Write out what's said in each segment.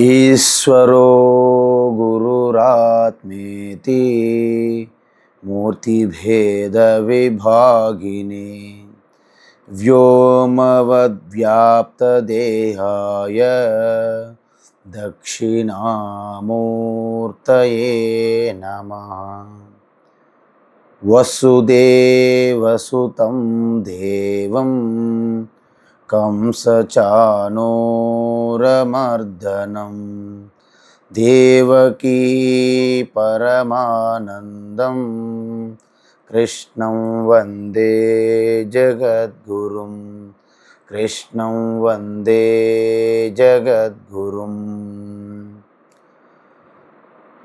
ఈశ్వరో గురురాత్మేతి మూర్తిభేద విభాగిని వ్యోమవద్వ్యాప్తదేహాయ దక్షిణామూర్తయే నమః. వసుదేవసుతం దేవం కంసచానూరమర్దనం దేవకీ పరమానందం కృష్ణం వందే జగద్గురుం. కృష్ణం వందే జగద్గురుం.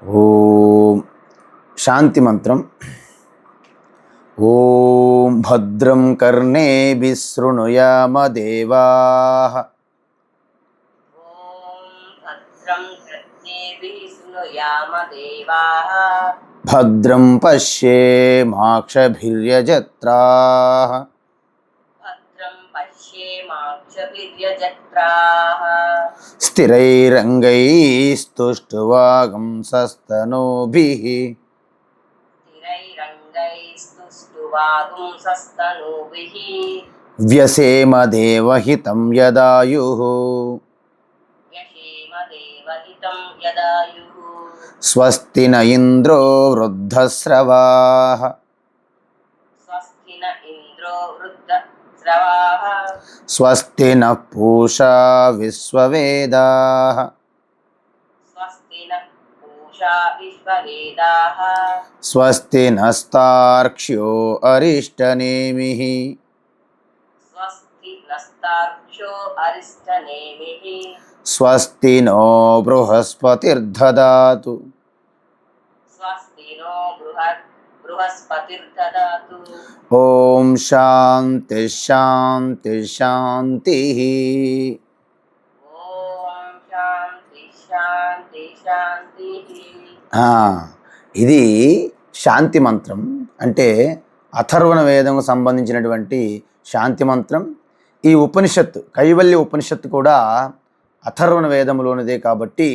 ఓం శాంతి మంత్రం. ఓం భద్రం కర్ణేభిః శృణుయామ దేవాః. భద్రం పశ్యేమాక్షభిర్యజత్రాః. స్థిరైరంగైస్తుష్టువాగుంసస్తనూభిః. వ్యసేమ దేవహితం యదాయుః. స్వస్తి న ఇంద్రో వృద్ధశ్రవాః. స్వస్తి నః పూషా విశ్వవేదాః. స్వస్తి నస్తార్క్ష్యో అరిష్టనేమిః. స్వస్తి నో బృహస్పతిర్దదాతు. ఓం శాంతి శాంతి శాంతి. ఇది శాంతి మంత్రం. అంటే అథర్వణ వేదం సంబంధించినటువంటి శాంతి మంత్రం. ఈ ఉపనిషత్తు కైవల్య ఉపనిషత్తు కూడా అథర్వణ వేదంలోనిదే కాబట్టి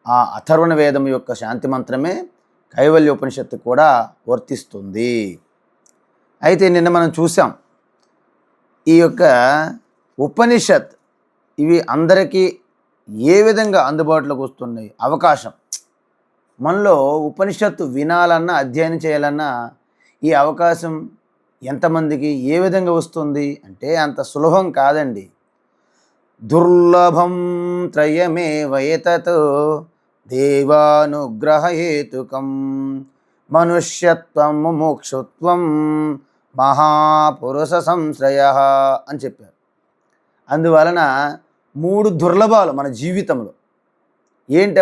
ఆ అథర్వణ వేదం యొక్క శాంతి మంత్రమే కైవల్య ఉపనిషత్తు కూడా వర్తిస్తుంది. అయితే నిన్న మనం చూసాం ఈ యొక్క ఉపనిషత్ ఇవి అందరికీ ఏ విధంగా అందుబాటులోకి వస్తున్నాయి. అవకాశం మనలో ఉపనిషత్తు వినాలన్నా అధ్యయనం చేయాలన్నా ఈ అవకాశం ఎంతమందికి ఏ విధంగా వస్తుంది అంటే అంత సులభం కాదండి. దుర్లభం త్రయమేవ ఏతత్ దేవానుగ్రహహేతుకం మనుష్యత్వం ముముక్షుత్వం మహాపురుష సంశ్రయః అని చెప్పారు. అందువలన 3 దుర్లభాలు మన జీవితంలో. ఏంటి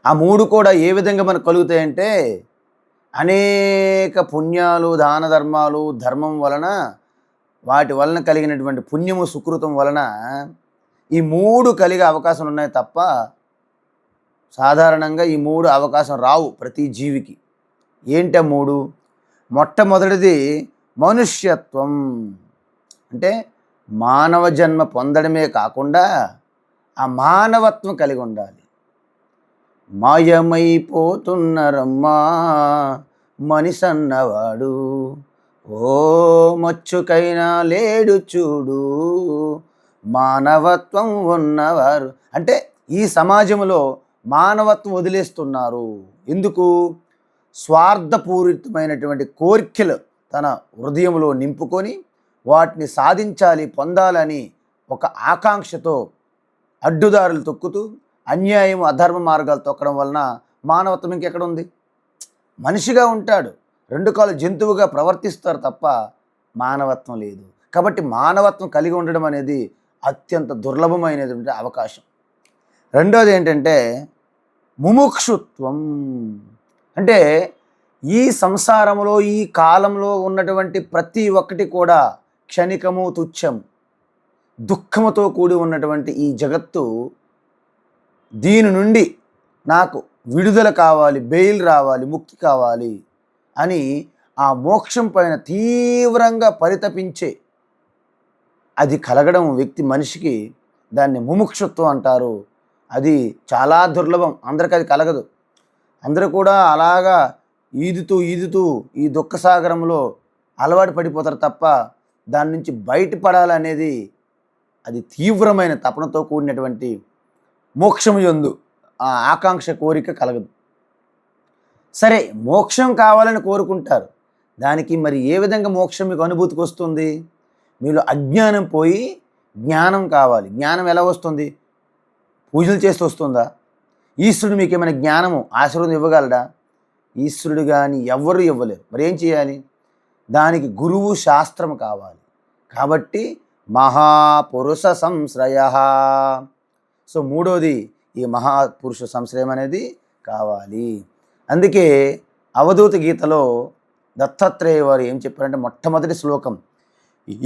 ఆ మూడు కూడా ఏ విధంగా మనకు కలుగుతాయంటే అనేక పుణ్యాలు దాన ధర్మాలు ధర్మం వలన వాటి వలన కలిగినటువంటి పుణ్యము సుకృతం వలన ఈ 3 కలిగే అవకాశం ఉన్నాయి తప్ప సాధారణంగా ఈ 3 అవకాశం రావు ప్రతి జీవికి. ఏంటి ఆ 3? మొట్టమొదటిది మనుష్యత్వం. అంటే మానవ జన్మ పొందడమే కాకుండా ఆ మానవత్వం కలిగి ఉండాలి. మాయమైపోతున్నరమ్మా మనిషన్నవాడు, ఓ మచ్చుకైనా లేడు చూడు మానవత్వం ఉన్నవారు. అంటే ఈ సమాజంలో మానవత్వం వదిలేస్తున్నారు. ఎందుకు? స్వార్థపూరితమైనటువంటి కోరికలు తన హృదయంలో నింపుకొని వాటిని సాధించాలి పొందాలని ఒక ఆకాంక్షతో అడ్డుదారులు తొక్కుతూ అన్యాయం అధర్మ మార్గాలు తొక్కడం వలన మానవత్వం ఇంకెక్కడ ఉంది? మనిషిగా ఉంటాడు, 2 కాళ్ళు జంతువుగా ప్రవర్తిస్తారు తప్ప మానవత్వం లేదు. కాబట్టి మానవత్వం కలిగి ఉండడం అనేది అత్యంత దుర్లభమైనటువంటి అవకాశం. రెండోది ఏంటంటే ముముక్షుత్వం. అంటే ఈ సంసారంలో ఈ కాలంలో ఉన్నటువంటి ప్రతి ఒక్కటి కూడా క్షణికము తుచ్చం, దుఃఖముతో కూడి ఉన్నటువంటి ఈ జగత్తు, దీని నుండి నాకు విడుదల కావాలి, బెయిల్ రావాలి, ముక్తి కావాలి అని ఆ మోక్షం పైన తీవ్రంగా పరితపించే అది కలగడం మనిషికి దాన్ని ముముక్షుత్వం అంటారు. అది చాలా దుర్లభం, అందరికీ అది కలగదు. అందరూ కూడా అలాగా ఈదుతూ ఈదుతూ ఈ దుఃఖసాగరంలో అలవాటు పడిపోతారు తప్ప దాని నుంచి బయటపడాలనేది అది తీవ్రమైన తపనతో కూడినటువంటి మోక్షము యందు ఆ ఆకాంక్ష కోరిక కలగదు. సరే, మోక్షం కావాలని కోరుకుంటారు. దానికి మరి ఏ విధంగా మోక్షం మీకు అనుభూతికి వస్తుంది? మీలో అజ్ఞానం పోయి జ్ఞానం కావాలి. జ్ఞానం ఎలా వస్తుంది? పూజలు చేస్తూ వస్తుందా? ఈశ్వరుడు మీకు ఏమైనా జ్ఞానము ఆశీర్వాదం ఇవ్వగలడా? ఈశ్వరుడు కానీ ఎవ్వరూ ఇవ్వలేరు. మరి ఏం చేయాలి? దానికి గురువు శాస్త్రం కావాలి. కాబట్టి మహాపురుష సంశ్రయ. సో మూడోది ఈ మహాపురుష సంశ్రయం అనేది కావాలి. అందుకే అవధూత గీతలో దత్తాత్రేయ వారు ఏం చెప్పారంటే, మొట్టమొదటి శ్లోకం,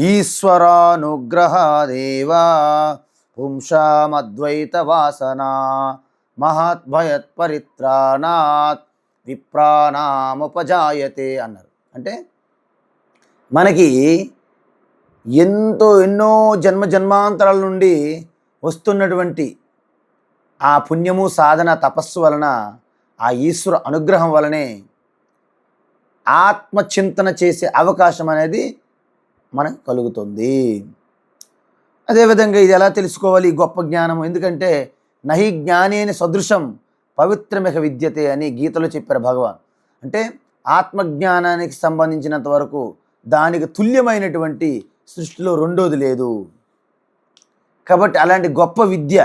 ఈశ్వరానుగ్రహాదేవా పుంసామద్వైత వాసన మహద్భయత్ పరిత్రాణాత్ విప్రాణాముపజాయతే అన్నారు. అంటే మనకి ఎన్నో జన్మాంతరాల నుండి వస్తున్నటువంటి ఆ పుణ్యము సాధన తపస్సు వలన, ఆ ఈశ్వర అనుగ్రహం వలనే ఆత్మచింతన చేసే అవకాశం అనేది మనకు కలుగుతుంది. అదేవిధంగా ఇది ఎలా తెలుసుకోవాలి? గొప్ప జ్ఞానం. ఎందుకంటే నహి జ్ఞానేన సదృశం పవిత్రమిక విద్యతే అని గీతలో చెప్పారు భగవాన్. అంటే ఆత్మజ్ఞానానికి సంబంధించినంత వరకు దానికి తుల్యమైనటువంటి సృష్టిలో రెండోది లేదు. కాబట్టి అలాంటి గొప్ప విద్య,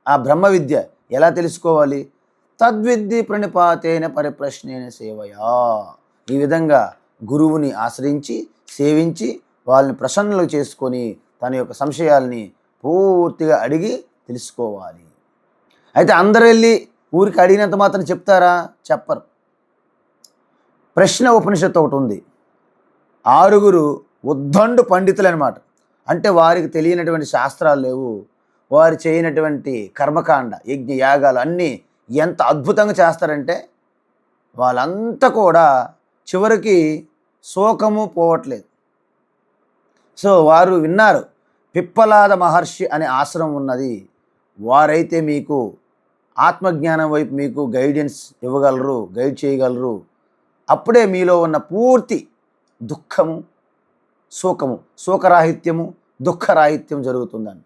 ఆ బ్రహ్మ విద్య ఎలా తెలుసుకోవాలి? తద్విద్య ప్రణిపాతేన పరిప్రశ్నేన సేవయా. ఈ విధంగా గురువుని ఆశ్రయించి సేవించి వాళ్ళని ప్రసన్నులు చేసుకొని తన యొక్క సంశయాల్ని పూర్తిగా అడిగి తెలుసుకోవాలి. అయితే అందరూ వెళ్ళి ఊరికి అడిగినంత మాత్రం చెప్తారా? చెప్పరు. ప్రశ్న ఉపనిషత్తు ఒకటి ఉంది. 6 ఉద్దండు పండితులు అనమాట. అంటే వారికి తెలియనటువంటి శాస్త్రాలు లేవు, వారు చేయనటువంటి కర్మకాండ యజ్ఞ యాగాలు అన్నీ ఎంత అద్భుతంగా చేస్తారంటే వాళ్ళంతా కూడా చివరికి శోకము పోవట్లేదు. సో వారు విన్నారు, పిప్పలాద మహర్షి అనే ఆశ్రమం ఉన్నది, వారైతే మీకు ఆత్మజ్ఞానం వైపు మీకు గైడెన్స్ ఇవ్వగలరు, గైడ్ చేయగలరు. అప్పుడే మీలో ఉన్న పూర్తి దుఃఖము శోకము, శోకరాహిత్యము దుఃఖరాహిత్యం జరుగుతుందంట.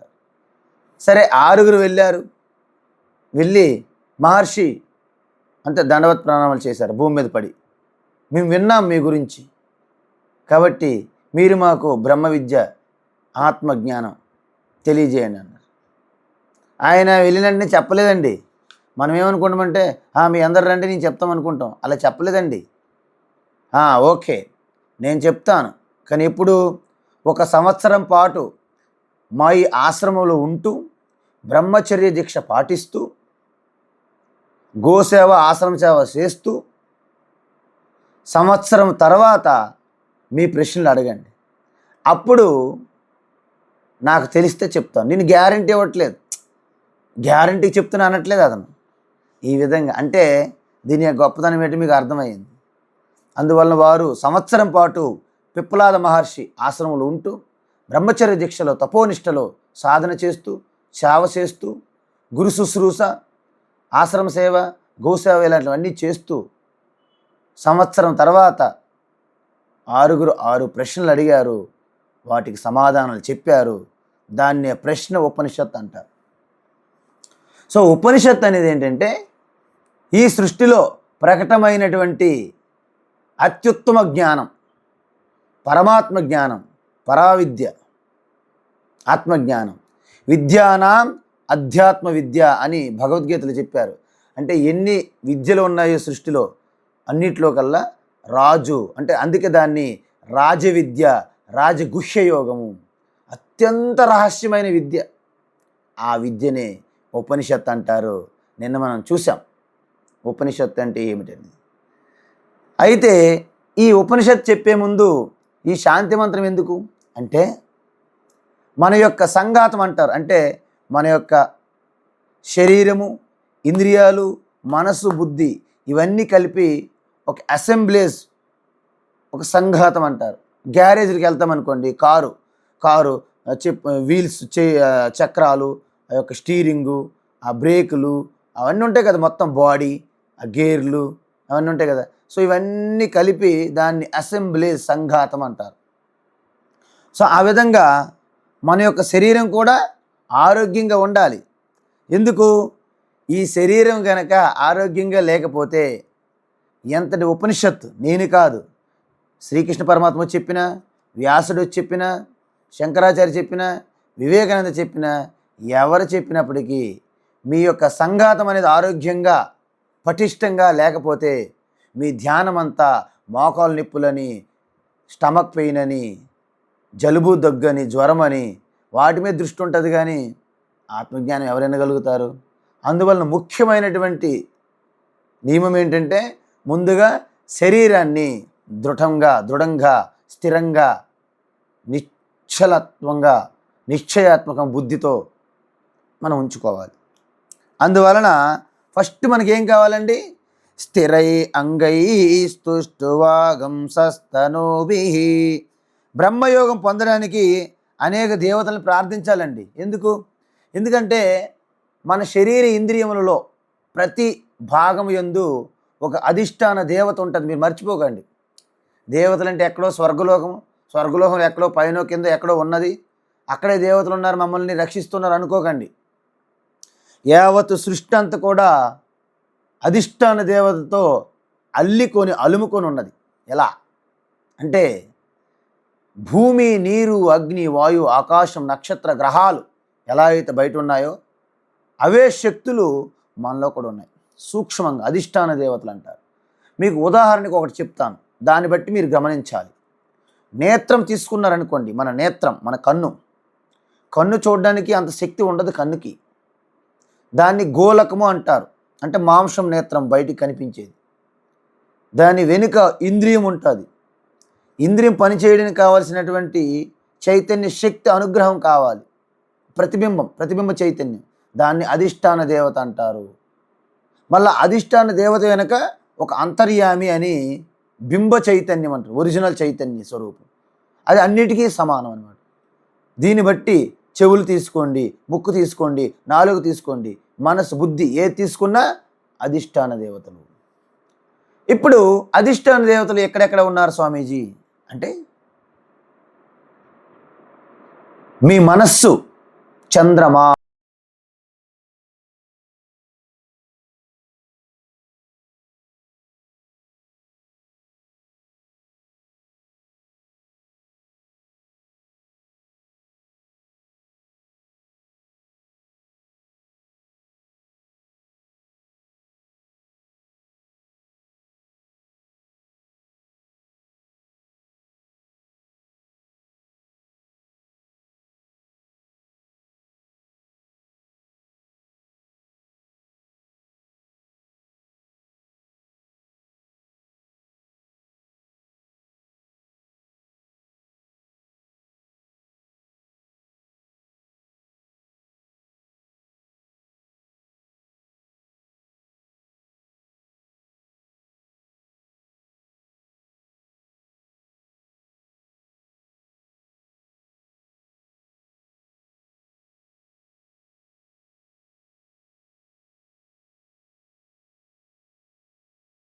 సరే 6 వెళ్ళారు. వెళ్ళి మహర్షి అంతే దండవత్ ప్రణామాలు చేశారు భూమి మీద పడి. మేము విన్నాం మీ గురించి, కాబట్టి మీరు మాకు బ్రహ్మ విద్య ఆత్మజ్ఞానం తెలియజేయండి అన్నారు. ఆయన వెళ్ళినట్టే చెప్పలేదండి. మనం ఏమనుకుంటామంటే మీ అందరు రండి నేను చెప్తామనుకుంటాం. అలా చెప్పలేదండి. ఓకే నేను చెప్తాను, కానీ ఇప్పుడు 1 సంవత్సరం పాటు మా ఈ ఆశ్రమంలో ఉంటూ బ్రహ్మచర్య దీక్ష పాటిస్తూ గోసేవ ఆశ్రమ సేవ చేస్తూ సంవత్సరం తర్వాత మీ ప్రశ్నలు అడగండి, అప్పుడు నాకు తెలిస్తే చెప్తాను. నేను గ్యారంటీ ఇవ్వట్లేదు, గ్యారంటీ చెప్తున్నా అనట్లేదు అతను. ఈ విధంగా అంటే దీని యొక్క గొప్పతనం ఏంటి మీకు అర్థమైంది. అందువలన వారు సంవత్సరం పాటు పిప్పలాద మహర్షి ఆశ్రమంలో ఉంటూ బ్రహ్మచర్య దీక్షలో తపోనిష్టలో సాధన చేస్తూ సేవ చేస్తూ గురు శుశ్రూష ఆశ్రమ సేవ గోసేవ ఇలాంటివన్నీ చేస్తూ సంవత్సరం తర్వాత 6 ప్రశ్నలు అడిగారు, వాటికి సమాధానాలు చెప్పారు. దాన్నే ప్రశ్న ఉపనిషత్ అంటారు. సో ఉపనిషత్ అనేది ఏంటంటే ఈ సృష్టిలో ప్రకటమైనటువంటి అత్యుత్తమ జ్ఞానం, పరమాత్మ జ్ఞానం, పరావిద్య, ఆత్మజ్ఞానం. విద్యానాం అధ్యాత్మ విద్య అని భగవద్గీతలు చెప్పారు. అంటే ఎన్ని విద్యలు ఉన్నాయో సృష్టిలో అన్నిట్లో కల్లా రాజు అంటే అందుకే దాన్ని రాజవిద్య, రాజగుహ్య యోగము, అత్యంత రహస్యమైన విద్య. ఆ విద్యనే ఉపనిషత్ అంటారు. నిన్న మనం చూసాం ఉపనిషత్ అంటే ఏమిటని. అయితే ఈ ఉపనిషత్ చెప్పే ముందు ఈ శాంతి మంత్రం ఎందుకు అంటే మన యొక్క సంఘాతం అంటారు. అంటే మన యొక్క శరీరము, ఇంద్రియాలు, మనసు, బుద్ధి ఇవన్నీ కలిపి ఒక అసెంబ్లేజ్, ఒక సంఘాతం అంటారు. గ్యారేజ్కి వెళ్తామనుకోండి, కారు వీల్స్, చక్రాలు, యొక్క స్టీరింగు, ఆ బ్రేకులు అవన్నీ ఉంటాయి కదా, మొత్తం బాడీ, ఆ గేర్లు అవన్నీ ఉంటాయి కదా. సో ఇవన్నీ కలిపి దాన్ని అసెంబ్లేజ్, సంఘాతం అంటారు. సో ఆ విధంగా మన యొక్క శరీరం కూడా ఆరోగ్యంగా ఉండాలి. ఎందుకు? ఈ శరీరం కనుక ఆరోగ్యంగా లేకపోతే ఎంతటి ఉపనిషత్తు, నేను కాదు, శ్రీకృష్ణ పరమాత్మ చెప్పిన, వ్యాసుడు చెప్పిన, శంకరాచార్య చెప్పిన, వివేకానంద చెప్పిన, ఎవరు చెప్పినప్పటికీ మీ యొక్క సంఘాతం అనేది ఆరోగ్యంగా పటిష్టంగా లేకపోతే మీ ధ్యానం అంతా మోకాలు నొప్పులని, స్టమక్ పెయిన్ అని, జలుబు దగ్గని, జ్వరమని వాటి మీద దృష్టి ఉంటుంది. కానీ ఆత్మజ్ఞానం ఎవరు వినగలుగుతారు? అందువలన ముఖ్యమైనటువంటి నియమం ఏంటంటే, ముందుగా శరీరాన్ని దృఢంగా స్థిరంగా నిశ్చలత్వంగా నిశ్చయాత్మక బుద్ధితో మనం ఉంచుకోవాలి. అందువలన ఫస్ట్ మనకేం కావాలండి? స్థిరై అంగై స్తుష్టువాగం సస్తనూభి. బ్రహ్మయోగం పొందడానికి అనేక దేవతలను ప్రార్థించాలండి. ఎందుకంటే మన శరీర ఇంద్రియములలో ప్రతి భాగం యందు ఒక అధిష్టాన దేవత ఉంటుంది. మీరు మర్చిపోకండి. దేవతలు అంటే ఎక్కడో స్వర్గలోకం ఎక్కడో పైనో కింద ఎక్కడో ఉన్నది, అక్కడే దేవతలు ఉన్నారు, మమ్మల్ని రక్షిస్తున్నారు అనుకోకండి. యావత్ సృష్టి అంతా కూడా అధిష్టాన దేవతతో అలుముకొని ఉన్నది. ఎలా అంటే భూమి, నీరు, అగ్ని, వాయు, ఆకాశం, నక్షత్ర, గ్రహాలు ఎలా అయితే బయట ఉన్నాయో అవే శక్తులు మనలో కూడా ఉన్నాయి. సూక్ష్మంగా అధిష్టాన దేవతలు అంటారు. మీకు ఉదాహరణకు ఒకటి చెప్తాను, దాన్ని బట్టి మీరు గమనించాలి. నేత్రం తీసుకున్నారనుకోండి, మన నేత్రం, మన కన్ను చూడడానికి అంత శక్తి ఉండదు కన్నుకి. దాన్ని గోలకము అంటారు, అంటే మాంసం నేత్రం బయటికి కనిపించేది. దాని వెనుక ఇంద్రియం ఉంటుంది. ఇంద్రియం పనిచేయడానికి కావాల్సినటువంటి చైతన్య శక్తి అనుగ్రహం కావాలి, ప్రతిబింబ చైతన్యం, దాన్ని అధిష్టాన దేవత అంటారు. మళ్ళీ అధిష్టాన దేవత వెనుక ఒక అంతర్యామి అని బింబ చైతన్యం అంటారు, ఒరిజినల్ చైతన్య స్వరూపం. అది అన్నిటికీ సమానం అన్నమాట. దీన్ని బట్టి చెవులు తీసుకోండి, ముక్కు తీసుకోండి, నాలుగు తీసుకోండి, మనసు, బుద్ధి ఏది తీసుకున్నా అధిష్టాన దేవతలు. ఇప్పుడు అధిష్టాన దేవతలు ఎక్కడెక్కడ ఉన్నారు స్వామీజీ అంటే, మీ మనస్సు చంద్రమా,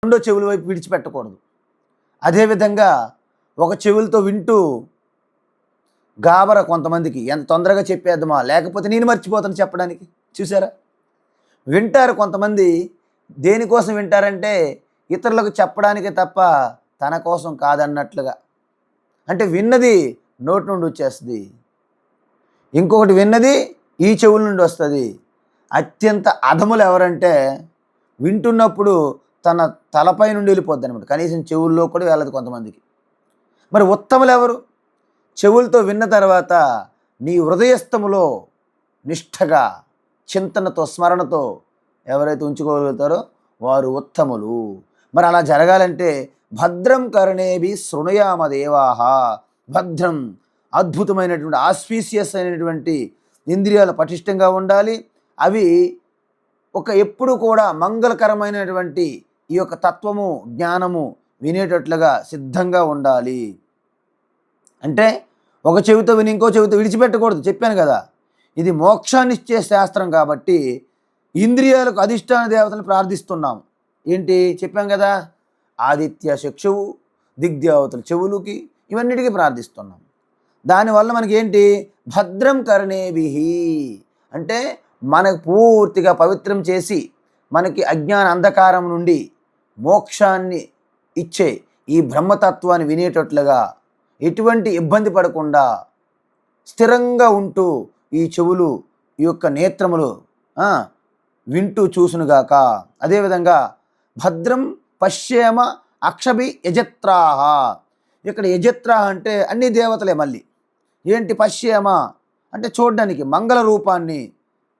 రెండో చెవుల వైపు విడిచిపెట్టకూడదు. అదేవిధంగా ఒక చెవులతో వింటూ గాబర కొంతమందికి, ఎంత తొందరగా చెప్పేద్దామా, లేకపోతే నేను మర్చిపోతాను చెప్పడానికి. చూసారా, వింటారు కొంతమంది. దేనికోసం వింటారంటే ఇతరులకు చెప్పడానికి తప్ప తన కోసం కాదన్నట్లుగా. అంటే విన్నది నోటి నుండి వచ్చేస్తుంది, ఇంకొకటి విన్నది ఈ చెవుల నుండి వస్తుంది. అత్యంత అధములు ఎవరంటే వింటున్నప్పుడు తన తలపై నుండి వెళ్ళిపోద్ది అనమాట, కనీసం చెవుల్లో కూడా వెళ్ళదు కొంతమందికి. మరి ఉత్తములు ఎవరు? చెవులతో విన్న తర్వాత నీ హృదయస్థములో నిష్ఠగా, చింతనతో, స్మరణతో ఎవరైతే ఉంచుకోగలుగుతారో వారు ఉత్తములు. మరి అలా జరగాలంటే భద్రం కర్ణేభి శృణుయామ దేవాహ. భద్రం, అద్భుతమైనటువంటి ఆస్పీసియస్ అయినటువంటి ఇంద్రియాలు పటిష్టంగా ఉండాలి. అవి ఎప్పుడు కూడా మంగళకరమైనటువంటి ఈ యొక్క తత్వము, జ్ఞానము వినేటట్లుగా సిద్ధంగా ఉండాలి. అంటే ఒక చెవితో విని ఇంకో చెవితో విడిచిపెట్టకూడదు. చెప్పాను కదా, ఇది మోక్షాన్ని ఇచ్చే శాస్త్రం కాబట్టి ఇంద్రియాలకు అధిష్టాన దేవతలను ప్రార్థిస్తున్నాం. ఏంటి చెప్పాం కదా, ఆదిత్య చక్షువు, దిగ్దేవతలు చెవులుకి, ఇవన్నిటికీ ప్రార్థిస్తున్నాం. దానివల్ల మనకేంటి, భద్రం కర్ణేభిః అంటే మనకు పూర్తిగా పవిత్రం చేసి మనకి అజ్ఞాన అంధకారం నుండి మోక్షాన్ని ఇచ్చే ఈ బ్రహ్మతత్వాన్ని వినేటట్లుగా ఎటువంటి ఇబ్బంది పడకుండా స్థిరంగా ఉంటూ ఈ చెవులు, ఈ యొక్క నేత్రములు వింటూ చూసునుగాక. అదేవిధంగా భద్రం పశ్యేమ అక్షభి యజత్రాహ. ఇక్కడ యజత్రాహ అంటే అన్ని దేవతలే. మళ్ళీ ఏంటి, పశ్యేమ అంటే చూడడానికి, మంగళ రూపాన్ని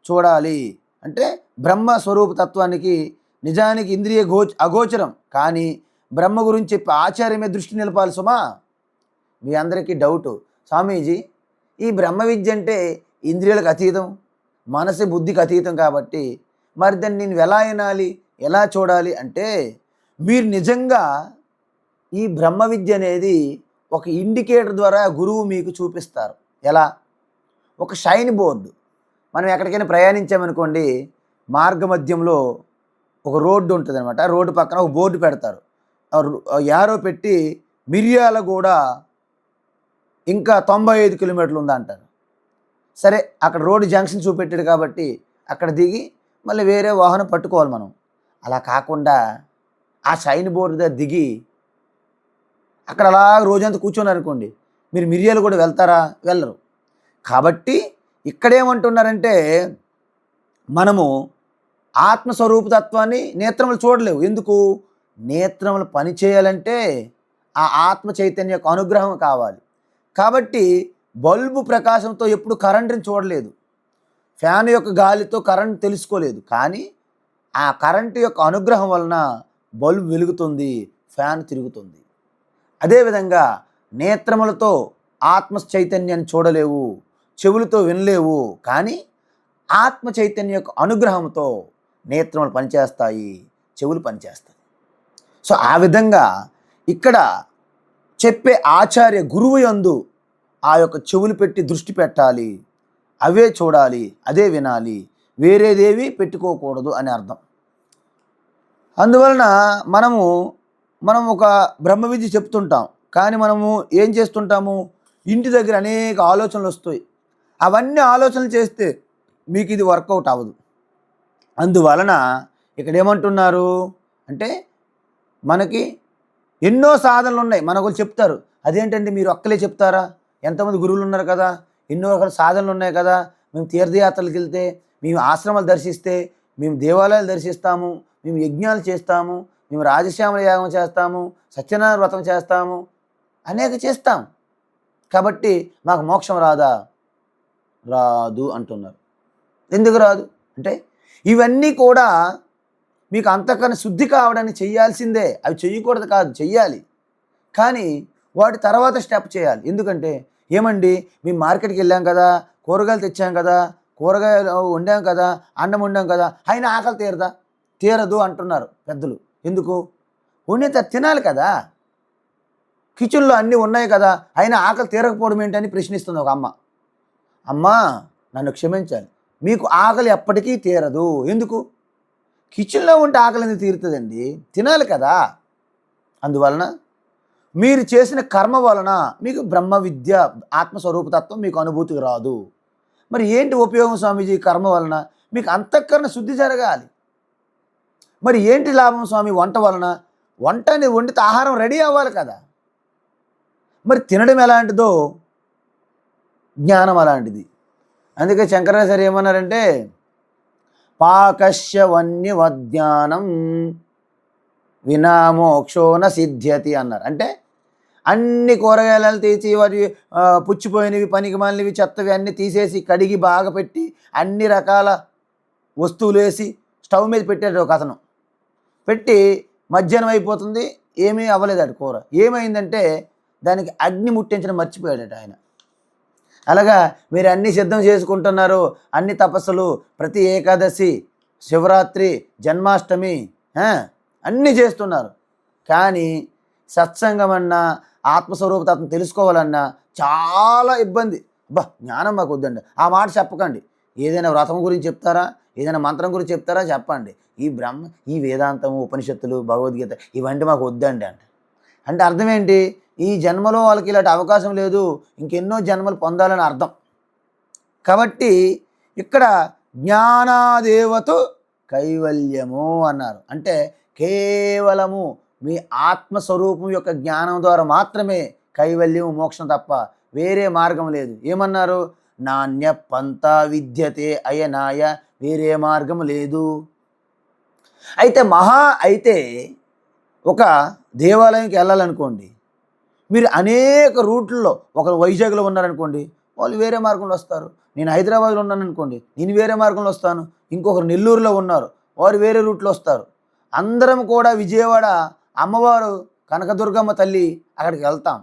చూడాలి. అంటే బ్రహ్మ స్వరూప తత్వానికి నిజానికి ఇంద్రియ అగోచరం, కానీ బ్రహ్మ గురించి చెప్పి ఆచార్యమే దృష్టి నిలపాలి. సుమా, మీ అందరికీ డౌటు, స్వామీజీ ఈ బ్రహ్మ విద్య అంటే ఇంద్రియాలకు అతీతం, మనసు బుద్ధికి అతీతం కాబట్టి మరి దాన్ని నేను ఎలా వినాలి, ఎలా చూడాలి అంటే, మీరు నిజంగా ఈ బ్రహ్మ విద్య అనేది ఒక ఇండికేటర్ ద్వారా గురువు మీకు చూపిస్తారు. ఎలా? ఒక షైన్ బోర్డు. మనం ఎక్కడికైనా ప్రయాణించామనుకోండి, మార్గ మధ్యంలో ఒక రోడ్డు ఉంటుంది అనమాట. రోడ్డు పక్కన ఒక బోర్డు పెడతారు. యారో పెట్టి మిర్యాలగూడ ఇంకా 95 కిలోమీటర్లు ఉందంటారు. సరే, అక్కడ రోడ్డు జంక్షన్ చూపెట్టాడు కాబట్టి అక్కడ దిగి మళ్ళీ వేరే వాహనం పట్టుకోవాలి మనం. అలా కాకుండా ఆ షైన్ బోర్డు దగ్గర దిగి అక్కడ అలా రోజంతా కూర్చోననుకోండి, మీరు మిర్యాలగూడ వెళ్తారా? వెళ్ళరు. కాబట్టి ఇక్కడేమంటున్నారంటే, మనము ఆత్మస్వరూపతత్వాన్ని నేత్రములు చూడలేవు. ఎందుకు? నేత్రములు పనిచేయాలంటే ఆ ఆత్మ చైతన్య యొక్క అనుగ్రహం కావాలి. కాబట్టి బల్బు ప్రకాశంతో ఎప్పుడు కరెంటుని చూడలేదు, ఫ్యాన్ యొక్క గాలితో కరెంట్ తెలుసుకోలేదు. కానీ ఆ కరెంటు యొక్క అనుగ్రహం వలన బల్బు వెలుగుతుంది, ఫ్యాన్ తిరుగుతుంది. అదేవిధంగా నేత్రములతో ఆత్మ చైతన్యాన్ని చూడలేవు, చెవులతో వినలేవు, కానీ ఆత్మ చైతన్య యొక్క అనుగ్రహంతో నేత్రములు పనిచేస్తాయి, చెవులు పనిచేస్తాయి. సో ఆ విధంగా ఇక్కడ చెప్పే ఆచార్య గురువు యందు ఆ యొక్క చెవులు పెట్టి దృష్టి పెట్టాలి, అవే చూడాలి, అదే వినాలి, వేరేదేవి పెట్టుకోకూడదు అని అర్థం. అందువలన మనం ఒక బ్రహ్మ విద్య చెప్తుంటాం, కానీ మనము ఏం చేస్తుంటాము, ఇంటి దగ్గర అనేక ఆలోచనలు వస్తాయి. అవన్నీ ఆలోచనలు చేస్తే మీకు ఇది వర్కౌట్ అవ్వదు. అందువలన ఇక్కడ ఏమంటున్నారు అంటే, మనకి ఎన్నో సాధనలు ఉన్నాయి. మన వాళ్ళు చెప్తారు, అదేంటంటే మీరు ఒక్కలే చెప్తారా, ఎంతమంది గురువులు ఉన్నారు కదా, ఎన్నో రకాల సాధనలు ఉన్నాయి కదా, మేము తీర్థయాత్రలకు వెళ్తే, మేము ఆశ్రమాలు దర్శిస్తే, మేము దేవాలయాలు దర్శిస్తాము, మేము యజ్ఞాలు చేస్తాము, మేము రాజశ్యామల యాగం చేస్తాము, సత్యనారాయణ వ్రతం చేస్తాము, అనేక చేస్తాం, కాబట్టి మాకు మోక్షం రాదా? రాదు అంటున్నారు. ఎందుకు రాదు అంటే, ఇవన్నీ కూడా మీకు అంతకన్నా శుద్ధి కావడానికి చేయాల్సిందే. అవి చేయకూడదు కాదు, చెయ్యాలి. కానీ వాటి తర్వాత స్టెప్ చేయాలి. ఎందుకంటే, ఏమండి మేము మార్కెట్కి వెళ్ళాం కదా, కూరగాయలు తెచ్చాం కదా, కూరగాయలు వండాం కదా, అన్నం వండాం కదా, అయినా ఆకలి తీరదా? తీరదు అంటున్నారు పెద్దలు. ఎందుకు? వండితే తినాలి కదా, కిచెన్లో అన్నీ ఉన్నాయి కదా, అయినా ఆకలి తీరకపోవడం ఏంటని ప్రశ్నిస్తుంది ఒక అమ్మ. అమ్మా నన్ను క్షమించాలి, మీకు ఆకలి ఎప్పటికీ తీరదు. ఎందుకు? కిచెన్లో ఉంటే ఆకలి అనేది తీరుతుందండి, తినాలి కదా. అందువలన మీరు చేసిన కర్మ వలన మీకు బ్రహ్మ విద్య, ఆత్మస్వరూపతత్వం మీకు అనుభూతికి రాదు. మరి ఏంటి ఉపయోగం స్వామీజీ? కర్మ వలన మీకు అంతఃకరణ శుద్ధి జరగాలి. మరి ఏంటి లాభం స్వామి వంట వలన? వంటని వండితే ఆహారం రెడీ అవ్వాలి కదా. మరి తినడం ఎలాంటిదో జ్ఞానం అలాంటిది. అందుకే శంకరాచార్య ఏమన్నారంటే, పాకస్య వన్యవజ్ఞానం వినా మోక్షో న సిద్ధ్యతి అన్నారు. అంటే అన్ని కూరగాయలు తీసి వాటి పుచ్చిపోయినవి, పనికి మాలినవి, చెత్తవి అన్నీ తీసేసి కడిగి బాగా పెట్టి అన్ని రకాల వస్తువులు వేసి స్టవ్ మీద పెట్టాడు ఒక అతను. పెట్టి మధ్యాహ్నం అయిపోతుంది, ఏమీ అవ్వలేదట కూర. ఏమైందంటే దానికి అగ్ని ముట్టించడం మర్చిపోయాడట ఆయన. అలాగా మీరు అన్నీ సిద్ధం చేసుకుంటున్నారు, అన్ని తపస్సులు, ప్రతి ఏకాదశి, శివరాత్రి, జన్మాష్టమి అన్నీ చేస్తున్నారు, కానీ సత్సంగం అన్నా ఆత్మస్వరూపతత్వం తెలుసుకోవాలన్నా చాలా ఇబ్బంది. జ్ఞానం మాకు వద్దండి, ఆ మాట చెప్పకండి. ఏదైనా వ్రతం గురించి చెప్తారా, ఏదైనా మంత్రం గురించి చెప్తారా చెప్పండి. ఈ వేదాంతము, ఉపనిషత్తులు, భగవద్గీత ఇవంటి మాకు వద్దండి అంటే అర్థం ఏంటి? ఈ జన్మలో వాళ్ళకి ఇలాంటి అవకాశం లేదు, ఇంకెన్నో జన్మలు పొందాలని అర్థం. కాబట్టి ఇక్కడ జ్ఞానాదేవతు కైవల్యము అన్నారు. అంటే కేవలము మీ ఆత్మస్వరూపం యొక్క జ్ఞానం ద్వారా మాత్రమే కైవల్యం, మోక్షం తప్ప వేరే మార్గం లేదు. ఏమన్నారు? నాణ్య పంత విద్యతే అయనాయ, వేరే మార్గం లేదు. అయితే ఒక దేవాలయంకి వెళ్ళాలనుకోండి, మీరు అనేక రూట్లలో, ఒకరు వైజాగ్లో ఉన్నారనుకోండి, వాళ్ళు వేరే మార్గంలో వస్తారు. నేను హైదరాబాద్లో ఉన్నాను అనుకోండి, నేను వేరే మార్గంలో వస్తాను. ఇంకొకరు నెల్లూరులో ఉన్నారు, వారు వేరే రూట్లో వస్తారు. అందరం కూడా విజయవాడ అమ్మవారు కనకదుర్గమ్మ తల్లి అక్కడికి వెళ్తాం.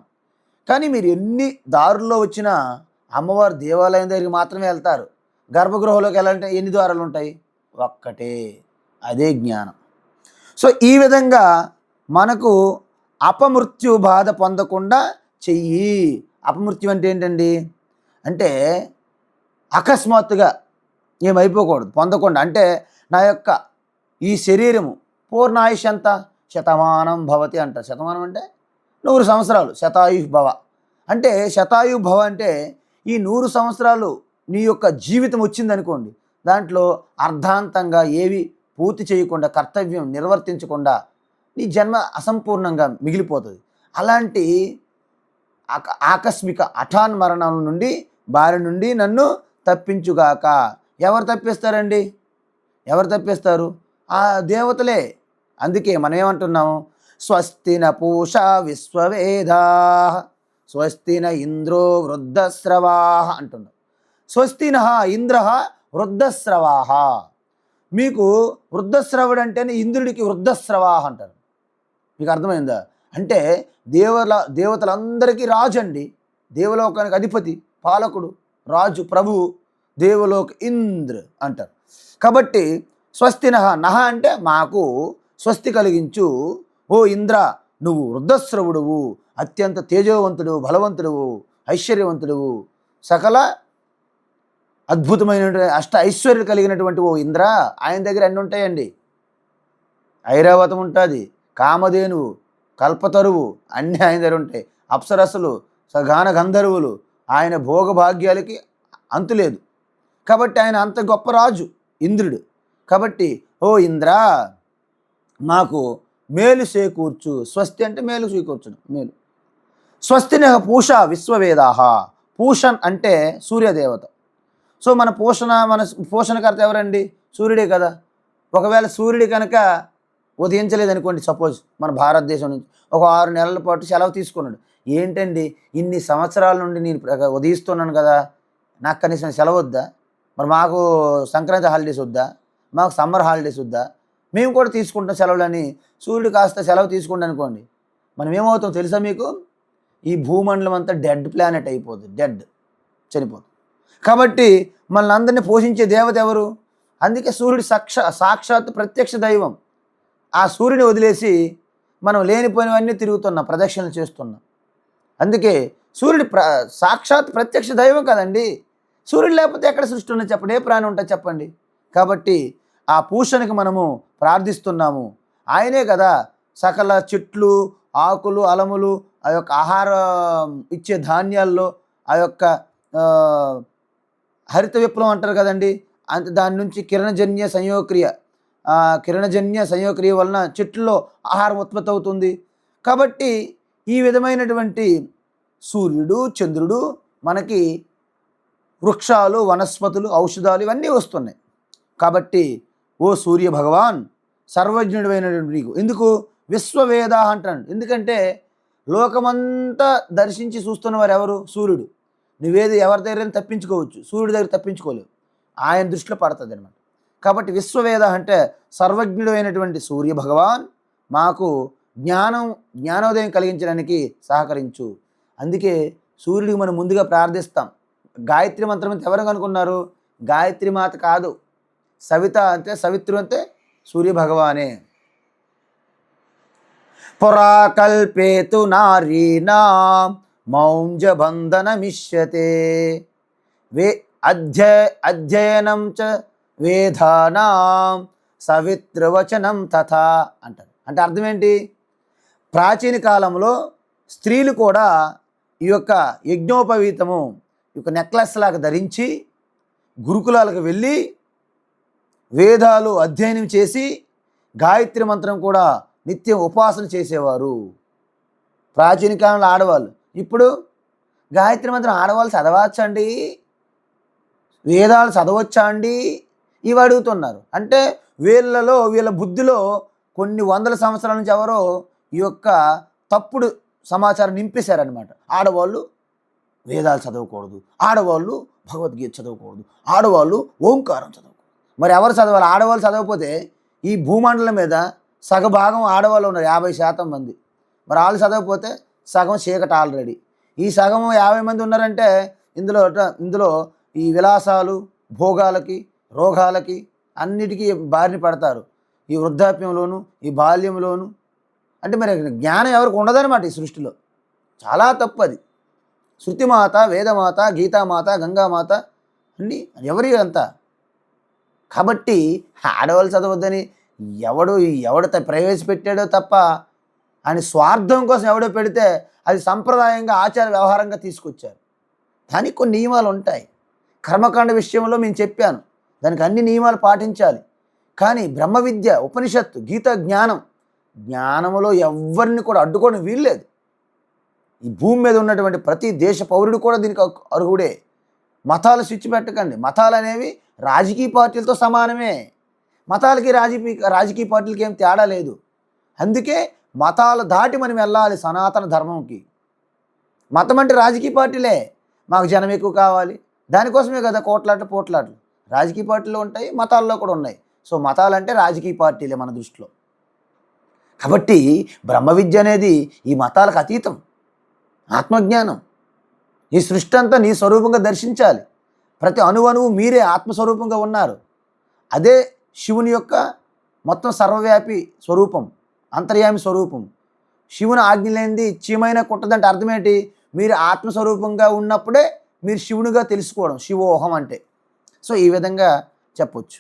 కానీ మీరు ఎన్ని దారుల్లో వచ్చినా అమ్మవారు దేవాలయం దగ్గరికి మాత్రమే వెళ్తారు. గర్భగృహంలోకి వెళ్ళాలంటే ఎన్ని ద్వారాలు ఉంటాయి? ఒక్కటే. అదే జ్ఞానం. సో ఈ విధంగా మనకు అపమృత్యు బాధ పొందకుండా చెయ్యి. అపమృత్యు అంటే ఏంటండి? అంటే అకస్మాత్తుగా ఏమైపోకూడదు, పొందకుండా. అంటే నా యొక్క ఈ శరీరము పూర్ణ ఆయుష్ ఎంత? శతమానం భవతి అంటారు. శతమానం అంటే 100 సంవత్సరాలు. శతాయు భవ అంటే, శతాయు భవ అంటే ఈ 100 సంవత్సరాలు నీ యొక్క జీవితం వచ్చిందనుకోండి, దాంట్లో అర్ధాంతంగా ఏవి పూర్తి చేయకుండా, కర్తవ్యం నిర్వర్తించకుండా నీ జన్మ అసంపూర్ణంగా మిగిలిపోతుంది. అలాంటి ఆకస్మిక హఠాన్ మరణాల నుండి, బారి నుండి నన్ను తప్పించుగాక. ఎవరు తప్పిస్తారండి? ఎవరు తప్పిస్తారు? ఆ దేవతలే. అందుకే మనం ఏమంటున్నాము? స్వస్తిన పూషా విశ్వవేదా, స్వస్తిన ఇంద్రో వృద్ధస్రవా అంటున్నాం. స్వస్తిన ఇంద్ర వృద్ధస్రవా. మీకు వృద్ధస్రవుడు అంటేనే ఇంద్రుడికి వృద్ధస్రవా అంటారు. మీకు అర్థమైందా? అంటే దేవతలందరికీ రాజు అండి, దేవలోకానికి అధిపతి, పాలకుడు, రాజు, ప్రభువు, దేవలోక ఇంద్ర అంటారు. కాబట్టి స్వస్తి నహ అంటే మాకు స్వస్తి కలిగించు ఓ ఇంద్ర, నువ్వు వృద్ధశ్రవుడువు, అత్యంత తేజోవంతుడు, బలవంతుడువు, ఐశ్వర్యవంతుడువు, సకల అద్భుతమైన అష్ట ఐశ్వర్యం కలిగినటువంటి ఓ ఇంద్ర. ఆయన దగ్గర అన్నీ ఉంటాయండి. ఐరావతం ఉంటుంది, కామధేనువు, కల్పతరువు అన్నీ ఆయన దగ్గర ఉంటాయి. అప్సరస్సులు, సగాన గంధర్వులు, ఆయన భోగభాగ్యాలకి అంతులేదు. కాబట్టి ఆయన అంత గొప్ప రాజు ఇంద్రుడు. కాబట్టి ఓ ఇంద్ర, మాకు మేలు చేకూర్చు. స్వస్తి అంటే మేలు చేకూర్చడం, మేలు. స్వస్తిన పూష విశ్వవేదాహ. పూషన్ అంటే సూర్యదేవత. సో మన పోషణకర్త ఎవరండి? సూర్యుడే కదా. ఒకవేళ సూర్యుడి కనుక ఉదయించలేదనుకోండి, సపోజ్ మన భారతదేశం నుంచి ఒక 6 నెలల పాటు సెలవు తీసుకున్నాడు. ఏంటండి, ఇన్ని సంవత్సరాల నుండి నేను ఉదయిస్తున్నాను కదా, నాకు కనీసం సెలవు వద్దా? మరి మాకు సంక్రాంతి హాలిడేస్ వద్దా? మాకు సమ్మర్ హాలిడేస్ వద్దా? మేము కూడా తీసుకుంటాం సెలవులని. సూర్యుడు కాస్త సెలవు తీసుకుంటాం అనుకోండి, మనం ఏమవుతాం తెలుసా మీకు? ఈ భూమండలం అంతా డెడ్ ప్లానెట్ అయిపోతుంది, డెడ్, చనిపోతుంది. కాబట్టి మనల్ని అందరినీ పోషించే దేవత ఎవరు? అందుకే సూర్యుడు సాక్షాత్ ప్రత్యక్ష దైవం. ఆ సూర్యుని వదిలేసి మనం లేనిపోయినవన్నీ తిరుగుతున్నాం, ప్రదక్షిణలు చేస్తున్నాం. అందుకే సూర్యుడు సాక్షాత్ ప్రత్యక్ష దైవం కదండి. సూర్యుడు లేకపోతే ఎక్కడ సృష్టి ఉన్నది చెప్పండి? ఏ ప్రాణి ఉంటుంది చెప్పండి? కాబట్టి ఆ పూషణకి మనము ప్రార్థిస్తున్నాము. ఆయనే కదా సకల చెట్లు, ఆకులు, అలములు, ఆ యొక్క ఆహారం ఇచ్చే ధాన్యాల్లో ఆ యొక్క హరిత విప్లవం అంటారు కదండి, దాని నుంచి కిరణజన్య సంయోగక్రియ వలన చెట్లలో ఆహారం ఉత్పత్తి అవుతుంది. కాబట్టి ఈ విధమైనటువంటి సూర్యుడు, చంద్రుడు మనకి వృక్షాలు, వనస్పతులు, ఔషధాలు ఇవన్నీ వస్తున్నాయి. కాబట్టి ఓ సూర్య భగవాన్, సర్వజ్ఞుడైనటువంటి నీకు. ఎందుకు విశ్వవేద అంటాడు? ఎందుకంటే లోకమంతా దర్శించి చూస్తున్న వారు ఎవరు? సూర్యుడు. నువ్వేది ఎవరి దగ్గర తప్పించుకోవచ్చు, సూర్యుడి దగ్గర తప్పించుకోలేవు, ఆయన దృష్టిలో పడుతుంది అనమాట. కాబట్టి విశ్వవేద అంటే సర్వజ్ఞుడైనటువంటి సూర్య భగవాన్, మాకు జ్ఞానోదయం కలిగించడానికి సహకరించు. అందుకే సూర్యుడికి మనం ముందుగా ప్రార్థిస్తాం. గాయత్రి మంత్రం అంటే ఎవరు అనుకున్నారు? గాయత్రి మాత కాదు, సవిత అంటే సవిత్రు అంటే సూర్య భగవానే. పురాకల్పేతు నారీణాం మౌంజబంధనమిష్యతే వే అధ్యయనం చ వేదానాం సవిత్రవచనం తథా అంటారు. అంటే అర్థం ఏంటి? ప్రాచీన కాలంలో స్త్రీలు కూడా ఈ యొక్క యజ్ఞోపవీతము ఈ యొక్క నెక్లెస్ లాగా ధరించి గురుకులాలకు వెళ్ళి వేదాలు అధ్యయనం చేసి గాయత్రి మంత్రం కూడా నిత్యం ఉపాసన చేసేవారు ప్రాచీన కాలంలో ఆడవాళ్ళు. ఇప్పుడు గాయత్రి మంత్రం ఆడవాళ్ళు చదవచ్చండి, వేదాలు చదవచ్చా అండి, ఇవి అడుగుతున్నారు. అంటే వీళ్ళ బుద్ధిలో కొన్ని వందల సంవత్సరాల నుంచి ఎవరో ఈ యొక్క తప్పుడు సమాచారం నింపేశారనమాట. ఆడవాళ్ళు వేదాలు చదవకూడదు, ఆడవాళ్ళు భగవద్గీత చదవకూడదు, ఆడవాళ్ళు ఓంకారం చదవకూడదు. మరి ఎవరు చదవాలి? ఆడవాళ్ళు చదవకపోతే ఈ భూమండలం మీద సగభాగం ఆడవాళ్ళు ఉన్నారు, 50% మంది. మరి వాళ్ళు చదవకపోతే సగం చీకటి ఆల్రెడీ. ఈ సగం 50 మంది ఉన్నారంటే ఇందులో ఈ విలాసాలు, భోగాలకి, రోగాలకి అన్నిటికీ బారిన పడతారు. ఈ వృద్ధాప్యంలోను, ఈ బాల్యంలోను. అంటే మరి జ్ఞానం ఎవరికి ఉండదన్నమాట ఈ సృష్టిలో. చాలా తప్పు అది. శృతిమాత, వేదమాత, గీతామాత, గంగామాత అన్నీ ఎవరి అంతా. కాబట్టి ఆడవాళ్ళు చదవద్దని ఎవడు ప్రవేశపెట్టాడో తప్ప అని స్వార్థం కోసం ఎవడో పెడితే అది సంప్రదాయంగా ఆచార వ్యవహారంగా తీసుకొచ్చారు. దానికి కొన్ని నియమాలు ఉంటాయి. కర్మకాండ విషయంలో నేను చెప్పాను, దానికి అన్ని నియమాలు పాటించాలి. కానీ బ్రహ్మ విద్య, ఉపనిషత్తు, గీత జ్ఞానంలో ఎవరిని కూడా అడ్డుకోవడం వీల్లేదు. ఈ భూమి మీద ఉన్నటువంటి ప్రతి దేశ పౌరుడు కూడా దీనికి అర్హుడే. మతాలు స్విచ్ పెట్టకండి. మతాలు అనేవి రాజకీయ పార్టీలతో సమానమే. మతాలకి రాజకీయ పార్టీలకి ఏం తేడా లేదు. అందుకే మతాలు దాటి మనం వెళ్ళాలి సనాతన ధర్మంకి. మతం అంటే రాజకీయ పార్టీలే. మాకు జనం ఎక్కువ కావాలి, దానికోసమే కదా పోట్లాట్లు. రాజకీయ పార్టీలు ఉంటాయి, మతాల్లో కూడా ఉన్నాయి. సో మతాలంటే రాజకీయ పార్టీలే మన దృష్టిలో. కాబట్టి బ్రహ్మ విద్య అనేది ఈ మతాలకు అతీతం. ఆత్మజ్ఞానం. ఈ సృష్టి అంతా నీ స్వరూపంగా దర్శించాలి. ప్రతి అణువణువు మీరే ఆత్మస్వరూపంగా ఉన్నారు. అదే శివుని యొక్క మొత్తం సర్వవ్యాపి స్వరూపం, అంతర్యామి స్వరూపం. శివుని ఆజ్ఞ లేనిది చీమైనా కుట్టదంటే అర్థం ఏంటి? మీరు ఆత్మస్వరూపంగా ఉన్నప్పుడే మీరు శివునిగా తెలుసుకోవడం, శివోహం అంటే. సో ఈ విధంగా చెప్పొచ్చు.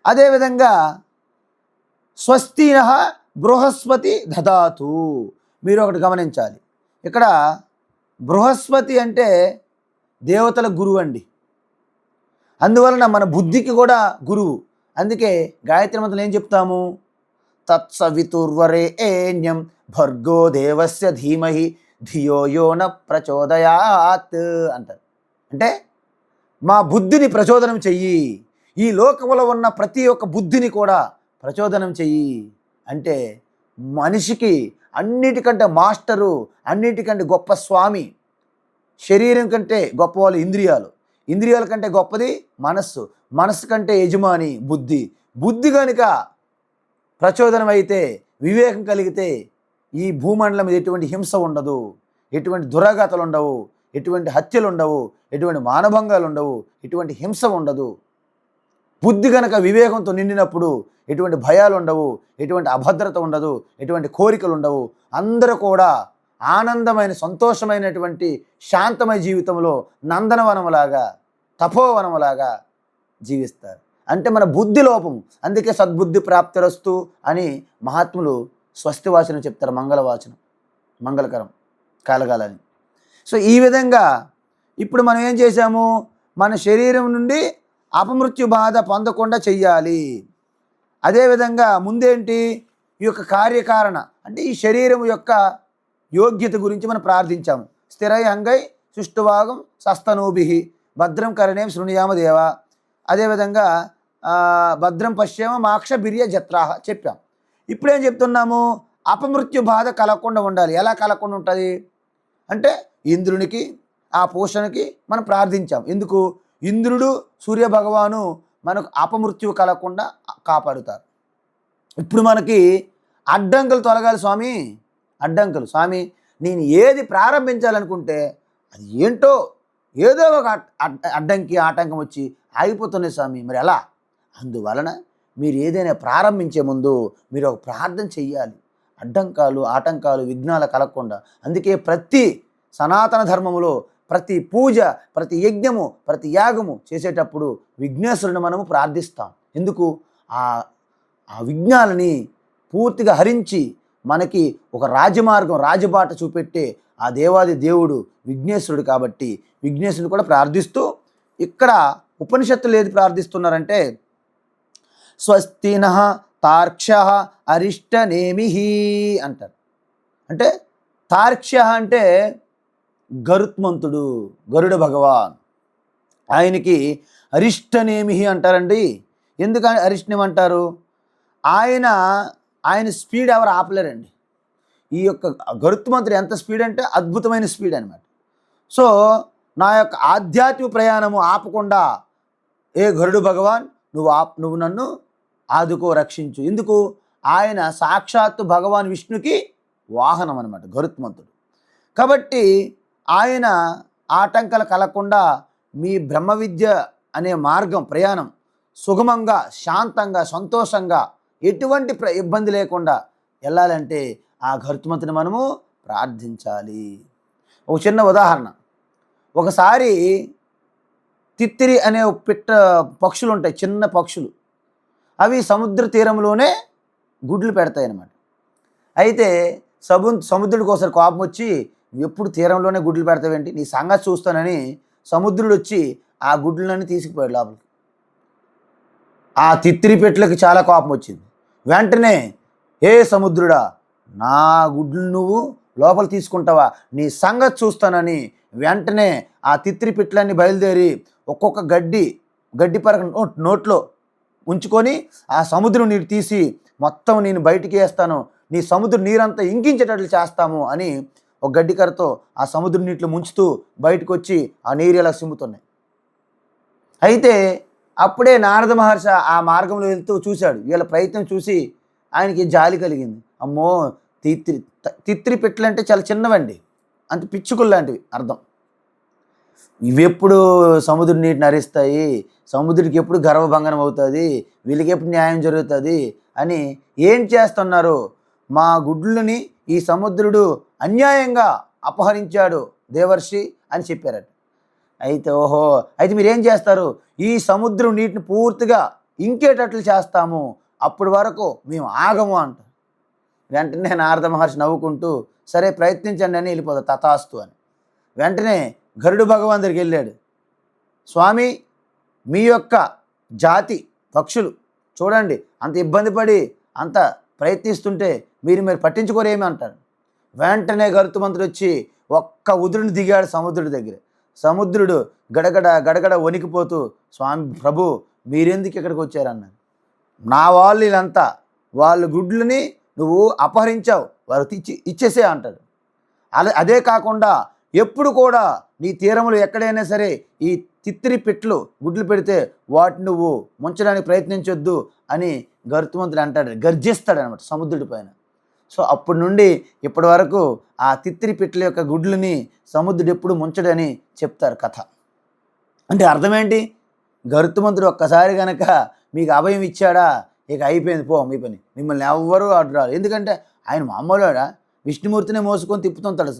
అదేవిధంగా స్వస్తినః బృహస్పతి దదాతు. మీరు ఒకటి గమనించాలి. ఇక్కడ బృహస్పతి అంటే దేవతల గురువు అండి. అందువలన మన బుద్ధికి కూడా గురువు. అందుకే గాయత్రి మంత్రం ఏం చెప్తాము? తత్సవితుర్వరేణ్యం భర్గో దేవస్య ధీమహి ధియో యో న ప్రచోదయాత్ అంటారు. అంటే మా బుద్ధిని ప్రచోదనం చెయ్యి, ఈ లోకంలో ఉన్న ప్రతి ఒక్క బుద్ధిని కూడా ప్రచోదనం చెయ్యి. అంటే మనిషికి అన్నిటికంటే మాస్టరు, అన్నిటికంటే గొప్ప స్వామి. శరీరం కంటే గొప్పవాళ్ళు ఇంద్రియాలు, ఇంద్రియాల కంటే గొప్పది మనస్సు, మనస్సు కంటే యజమాని బుద్ధి కనుక ప్రచోదనం అయితే, వివేకం కలిగితే ఈ భూమండలం మీద ఎటువంటి హింస ఉండదు, ఎటువంటి దురాఘాతాలు ఉండవు, ఎటువంటి హత్యలు ఉండవు, ఎటువంటి మానభంగాలు ఉండవు, ఎటువంటి హింస ఉండదు. బుద్ధి కనుక వివేకంతో నిండినప్పుడు ఎటువంటి భయాలు ఉండవు, ఎటువంటి అభద్రత ఉండదు, ఎటువంటి కోరికలు ఉండవు. అందరూ కూడా ఆనందమైన, సంతోషమైనటువంటి శాంతమైన జీవితంలో నందనవనములాగా, తపోవనములాగా జీవిస్తారు. అంటే మన బుద్ధి లోపం. అందుకే సద్బుద్ధి ప్రాప్తిరస్తు అని మహాత్ములు స్వస్తి వాచనం చెప్తారు. మంగళవాచనం, మంగళకరం కాలగాలని. సో ఈ విధంగా ఇప్పుడు మనం ఏం చేశాము? మన శరీరం నుండి అపమృత్యు బాధ పొందకుండా చెయ్యాలి. అదేవిధంగా ముందేంటి? ఈ యొక్క కార్యకారణ అంటే ఈ శరీరం యొక్క యోగ్యత గురించి మనం ప్రార్థించాము. స్థిరై అంగై సుష్టువాగం సస్తనూభి భద్రం కరణేం శృణుయామ దేవ. అదేవిధంగా భద్రం పశ్యేమ మాక్ష బిర్య జత్రాహ చెప్పాం. ఇప్పుడేం చెప్తున్నాము? అపమృత్యు బాధ కలగకుండా ఉండాలి. ఎలా కలగకుండా ఉంటుంది అంటే ఇంద్రునికి, ఆ పోషణకి మనం ప్రార్థించాం. ఎందుకు? ఇంద్రుడు, సూర్యభగవాను మనకు అపమృత్యువు కలగకుండా కాపాడుతారు. ఇప్పుడు మనకి అడ్డంకులు తొలగాలి స్వామి. అడ్డంకులు స్వామి, నేను ఏది ప్రారంభించాలనుకుంటే అది ఏంటో ఏదో ఒక అడ్డంకి, ఆటంకం వచ్చి ఆగిపోతున్నాయి స్వామి. మరి ఎలా? అందువలన మీరు ఏదైనా ప్రారంభించే ముందు మీరు ఒక ప్రార్థన చెయ్యాలి. అడ్డంకాలు, ఆటంకాలు, విఘ్నాలు కలగకుండా. అందుకే ప్రతి సనాతన ధర్మములో ప్రతి పూజ, ప్రతి యజ్ఞము, ప్రతి యాగము చేసేటప్పుడు విఘ్నేశ్వరుని మనము ప్రార్థిస్తాం. ఎందుకు? ఆ ఆ విఘ్నాలని పూర్తిగా హరించి మనకి ఒక రాజమార్గం, రాజబాట చూపెట్టే ఆ దేవాది దేవుడు విఘ్నేశ్వరుడు కాబట్టి విఘ్నేశ్వరుడు కూడా ప్రార్థిస్తూ, ఇక్కడ ఉపనిషత్తులు ఏది ప్రార్థిస్తున్నారంటే స్వస్తినః తార్క్ష్యః అరిష్టనేమిః అంటారు. అంటే తార్క్ష్య అంటే గరుత్మంతుడు, గరుడ భగవాన్. ఆయనకి అరిష్టనేమిః అంటారండి. ఎందుకు అరిష్టనేమి అంటారు? ఆయన స్పీడ్ ఎవరు ఆపలేరండి. ఈ యొక్క గరుత్మంతుడు ఎంత స్పీడ్ అంటే అద్భుతమైన స్పీడ్ అనమాట. సో నా యొక్క ఆధ్యాత్మిక ప్రయాణము ఆపకుండా ఏ గరుడు భగవాన్ నువ్వు నన్ను ఆదుకో, రక్షించు. ఎందుకు? ఆయన సాక్షాత్తు భగవాన్ విష్ణుకి వాహనం అనమాట గరుత్మంతుడు. కాబట్టి ఆయన ఆటంకాలు కలగకుండా మీ బ్రహ్మ విద్య అనే మార్గం, ప్రయాణం సుగమంగా, శాంతంగా, సంతోషంగా, ఎటువంటి ఇబ్బంది లేకుండా వెళ్ళాలంటే ఆ గరుత్మంతుని మనము ప్రార్థించాలి. ఒక చిన్న ఉదాహరణ. ఒకసారి తిత్తిరి అనే పక్షులు ఉంటాయి, చిన్న పక్షులు. అవి సముద్ర తీరంలోనే గుడ్లు పెడతాయి అన్నమాట. అయితే సముద్రుడికి ఒకసారి కోపం వచ్చి, ఎప్పుడు తీరంలోనే గుడ్లు పెడతావేంటి, నీ సంగతి చూస్తానని సముద్రుడు వచ్చి ఆ గుడ్లన్నీ తీసుకుపోయాడు లోపలికి. ఆ తిత్తిరి పెట్టలకి చాలా కోపం వచ్చింది. వెంటనే, ఏ సముద్రుడా, నా గుడ్లు నువ్వు లోపల తీసుకుంటావా, నీ సంగతి చూస్తానని వెంటనే ఆ తిత్తిరి పెట్టలన్నీ బయలుదేరి ఒక్కొక్క గడ్డి పరక నోట్లో ఉంచుకొని ఆ సముద్రం నీరు తీసి మొత్తం నేను బయటికి వేస్తాను, నీ సముద్ర నీరంతా ఇంకించేటట్లు చేస్తాము అని ఒక గడ్డికరతో ఆ సముద్ర నీటిలో ముంచుతూ బయటకు వచ్చి ఆ నీరు ఎలా సిమ్ముతున్నాయి. అయితే అప్పుడే నారద మహర్షి ఆ మార్గంలో వెళ్తూ చూశాడు. వీళ్ళ ప్రయత్నం చూసి ఆయనకి జాలి కలిగింది. అమ్మో, తిత్తిరి పెట్టలు అంటే చాలా చిన్నవండి, అంత పిచ్చుకులు లాంటివి అర్థం. ఇవెప్పుడు సముద్ర నీటిని హరిస్తాయి, సముద్రుడికి ఎప్పుడు గర్వభంగనం అవుతుంది, వీళ్ళకి ఎప్పుడు న్యాయం జరుగుతుంది అని ఏం చేస్తున్నారు, మా గుడ్లని ఈ సముద్రుడు అన్యాయంగా అపహరించాడు దేవర్షి అని చెప్పారట. అయితే అయితే మీరేం చేస్తారు, ఈ సముద్రం నీటిని పూర్తిగా ఇంకేటట్లు చేస్తాము, అప్పటి వరకు మేము ఆగము అంటారు. వెంటనే నారద మహర్షి నవ్వుకుంటూ, సరే ప్రయత్నించండి అని వెళ్ళిపోతారు, తథాస్తు అని. వెంటనే గరుడు భగవాన్ దగ్గరికి వెళ్ళాడు. స్వామి, మీ యొక్క జాతి పక్షులు చూడండి అంత ఇబ్బంది పడి అంత ప్రయత్నిస్తుంటే మీరు పట్టించుకోరేమి అంటారు. వెంటనే గరుత్మంతుడు వచ్చి ఒక్క ఉదురుని దిగాడు సముద్రుడి దగ్గర. సముద్రుడు గడగడ వణికిపోతూ, స్వామి ప్రభు మీరెందుకు ఇక్కడికి వచ్చారన్నారు. నా వాళ్ళు వీళ్ళంతా, వాళ్ళ గుడ్లని నువ్వు అపహరించావు, వాళ్ళకి ఇచ్చేసే అంటాడు. అదే కాకుండా ఎప్పుడు కూడా నీ తీరములు ఎక్కడైనా సరే ఈ తిత్తిరి పిట్లు గుడ్లు పెడితే వాటిని నువ్వు ముంచడానికి ప్రయత్నించొద్దు అని గరుత్మంతుడు అంటాడు, గర్జిస్తాడు అనమాట సముద్రుడి పైన. సో అప్పటి నుండి ఇప్పటి వరకు ఆ తిత్తిరి పిట్ల యొక్క గుడ్లని సముద్రుడు ఎప్పుడు ముంచడని చెప్తారు కథ. అంటే అర్థం ఏంటి, గరుత్మంతుడు ఒక్కసారి కనుక మీకు అభయం ఇచ్చాడా, ఇక అయిపోయింది, పో మీ పని, మిమ్మల్ని ఎవ్వరూ అడ్డురారు. ఎందుకంటే ఆయన మామూలుగా విష్ణుమూర్తిని మోసుకొని తిప్పుతుంటాడు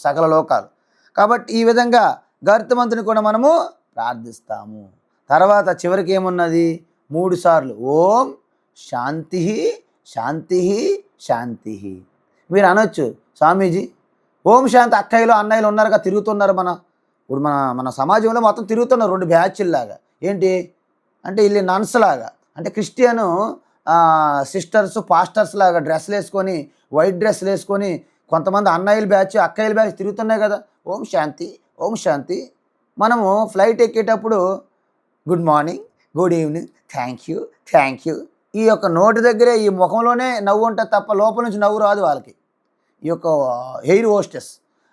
సకల లోకాలు. కాబట్టి ఈ విధంగా గరుత్మంతుని కూడా మనము ప్రార్థిస్తాము. తర్వాత చివరికి ఏమున్నది, 3 సార్లు ఓం శాంతి శాంతి శాంతి. మీరు అనొచ్చు, స్వామీజీ ఓం శాంతి అక్కయ్యలు అన్నయ్యలు ఉన్నారుగా, తిరుగుతున్నారు ఇప్పుడు మన సమాజంలో మొత్తం తిరుగుతున్నారు 2 బ్యాచ్ల్లాగా. ఏంటి అంటే వీళ్ళు నన్స్ లాగా, అంటే క్రిస్టియను సిస్టర్స్ పాస్టర్స్ లాగా డ్రెస్సులు వేసుకొని, వైట్ డ్రెస్సులు వేసుకొని కొంతమంది అన్నయ్యల బ్యాచ్ అక్కయ్యల బ్యాచ్ తిరుగుతున్నాయి కదా, ఓం శాంతి ఓం శాంతి. మనము ఫ్లైట్ ఎక్కేటప్పుడు good morning, good evening, thank you ఈ యొక్క నోటి దగ్గరే, ఈ ముఖంలోనే నవ్వు ఉంటుంది తప్ప లోపల నుంచి నవ్వు రాదు వాళ్ళకి, ఈ యొక్క ఎయిర్ హోస్టెస్.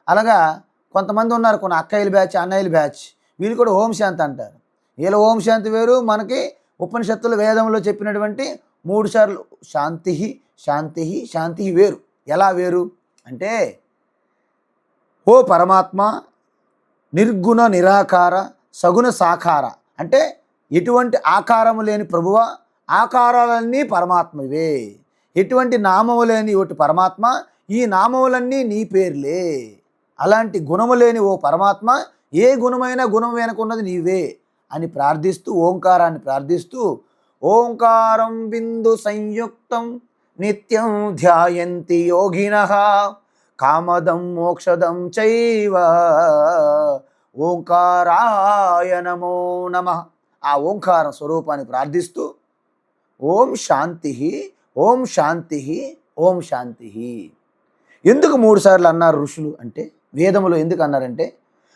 అలాగా కొంతమంది ఉన్నారు, కొన్ని అక్కయ్యల బ్యాచ్ అన్నయ్యల బ్యాచ్, వీళ్ళు కూడా ఓం శాంతి అంటారు. వీళ్ళ ఓం శాంతి వేరు, మనకి ఉపనిషత్తులు వేదంలో చెప్పినటువంటి 3 సార్లు శాంతి శాంతి శాంతి వేరు. ఎలా వేరు అంటే, ఓ పరమాత్మ నిర్గుణ నిరాకార సగుణ సాకార, అంటే ఎటువంటి ఆకారము లేని ప్రభువా, ఆకారాలన్నీ పరమాత్మవే, ఎటువంటి నామము లేని ఒకటి పరమాత్మ, ఈ నామములన్నీ నీ పేర్లే, అలాంటి గుణము లేని ఓ పరమాత్మ ఏ గుణమైన గుణం వెనకున్నది నీవే అని ప్రార్థిస్తూ, ఓంకారాన్ని ప్రార్థిస్తూ, ఓంకారం బిందు సంయుక్తం నిత్యం ధ్యాయంతి యోగినః కామదం మోక్షదం చైవ ఓంకారాయ నమో నమః. ఆ ఓంకార స్వరూపాన్ని ప్రార్థిస్తూ ఓం శాంతి, ఓం శాంతి, ఓం శాంతి. ఎందుకు 3 సార్లు అన్నారు ఋషులు అంటే, వేదములో ఎందుకు అన్నారంటే,